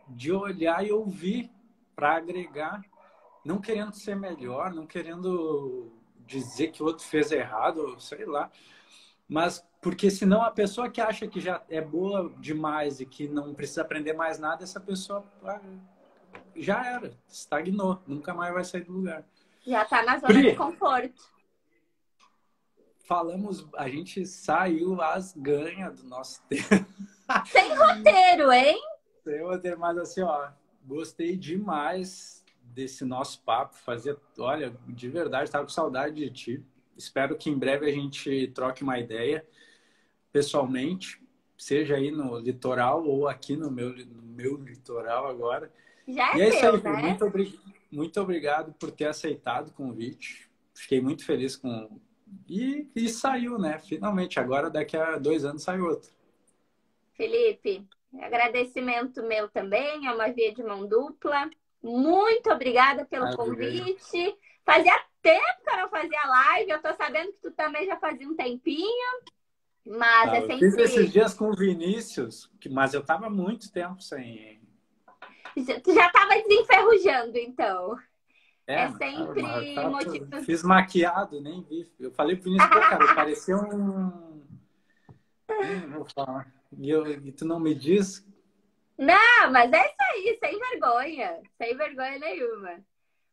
de olhar e ouvir para agregar, não querendo ser melhor, não querendo dizer que o outro fez errado, sei lá. Mas porque senão a pessoa que acha que já é boa demais e que não precisa aprender mais nada, essa pessoa já era, estagnou, nunca mais vai sair do lugar. Já tá na zona de Pri, conforto. falamos, a gente saiu às ganhas do nosso tempo. Sem roteiro, hein? Mas assim, ó, gostei demais desse nosso papo. Olha, de verdade, estava com saudade de ti. Espero que em breve a gente troque uma ideia pessoalmente, seja aí no litoral ou aqui no meu litoral agora. Já E é é isso aí, teu, né? muito obrigado por ter aceitado o convite. Fiquei muito feliz com. E saiu, né? Finalmente, agora daqui a 2 anos sai outro. Felipe, agradecimento meu também, é uma via de mão dupla. Muito obrigada pelo convite. Fazia tempo que eu não fazia live, eu tô sabendo que tu também já fazia um tempinho, mas é Eu fiz sempre. esses dias com o Vinícius, mas eu tava muito tempo sem. Tu já estava desenferrujando, então. É sempre motivo. Fiz maquiado, nem vi. Eu falei pro Vinícius, pô, cara, parecia um. Vou falar. E tu não me diz? Não, mas é isso aí, sem vergonha. Sem vergonha nenhuma.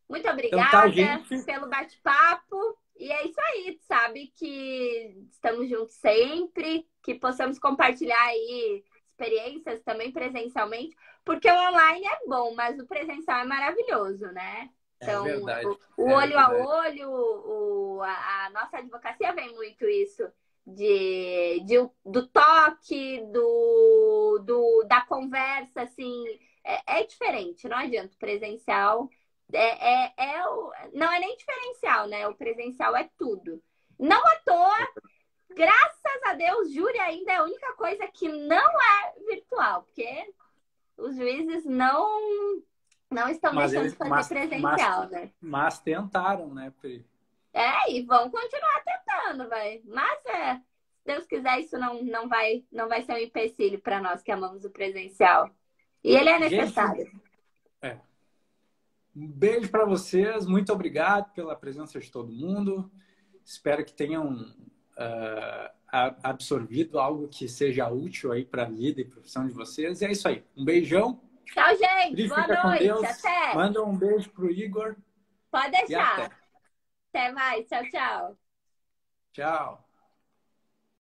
Muito Então tá, obrigada gente. pelo bate-papo. E é isso aí, tu sabe que estamos juntos sempre, que possamos compartilhar aí experiências também presencialmente, porque o online é bom, mas o presencial é maravilhoso, né? Então, É verdade. o olho a olho, a nossa advocacia vem muito isso do toque, da conversa, assim, é diferente, não adianta. O presencial não é nem diferencial, né? O presencial é tudo. Não à toa, graças a Deus, júri ainda é a única coisa que não é virtual, porque os juízes não estão deixando de fazer presencial, né? Mas tentaram, né, Pri? E vão continuar tentando, vai. Mas se Deus quiser, isso não vai ser um empecilho para nós que amamos o presencial. E ele é necessário. Gente, um beijo para vocês, muito obrigado pela presença de todo mundo. Espero que tenham absorvido algo que seja útil aí para a vida e profissão de vocês. E é isso aí. Um beijão. Tchau, gente. Boa noite. Até. Manda um beijo pro Igor. Pode deixar. Até mais. Tchau, tchau. Tchau.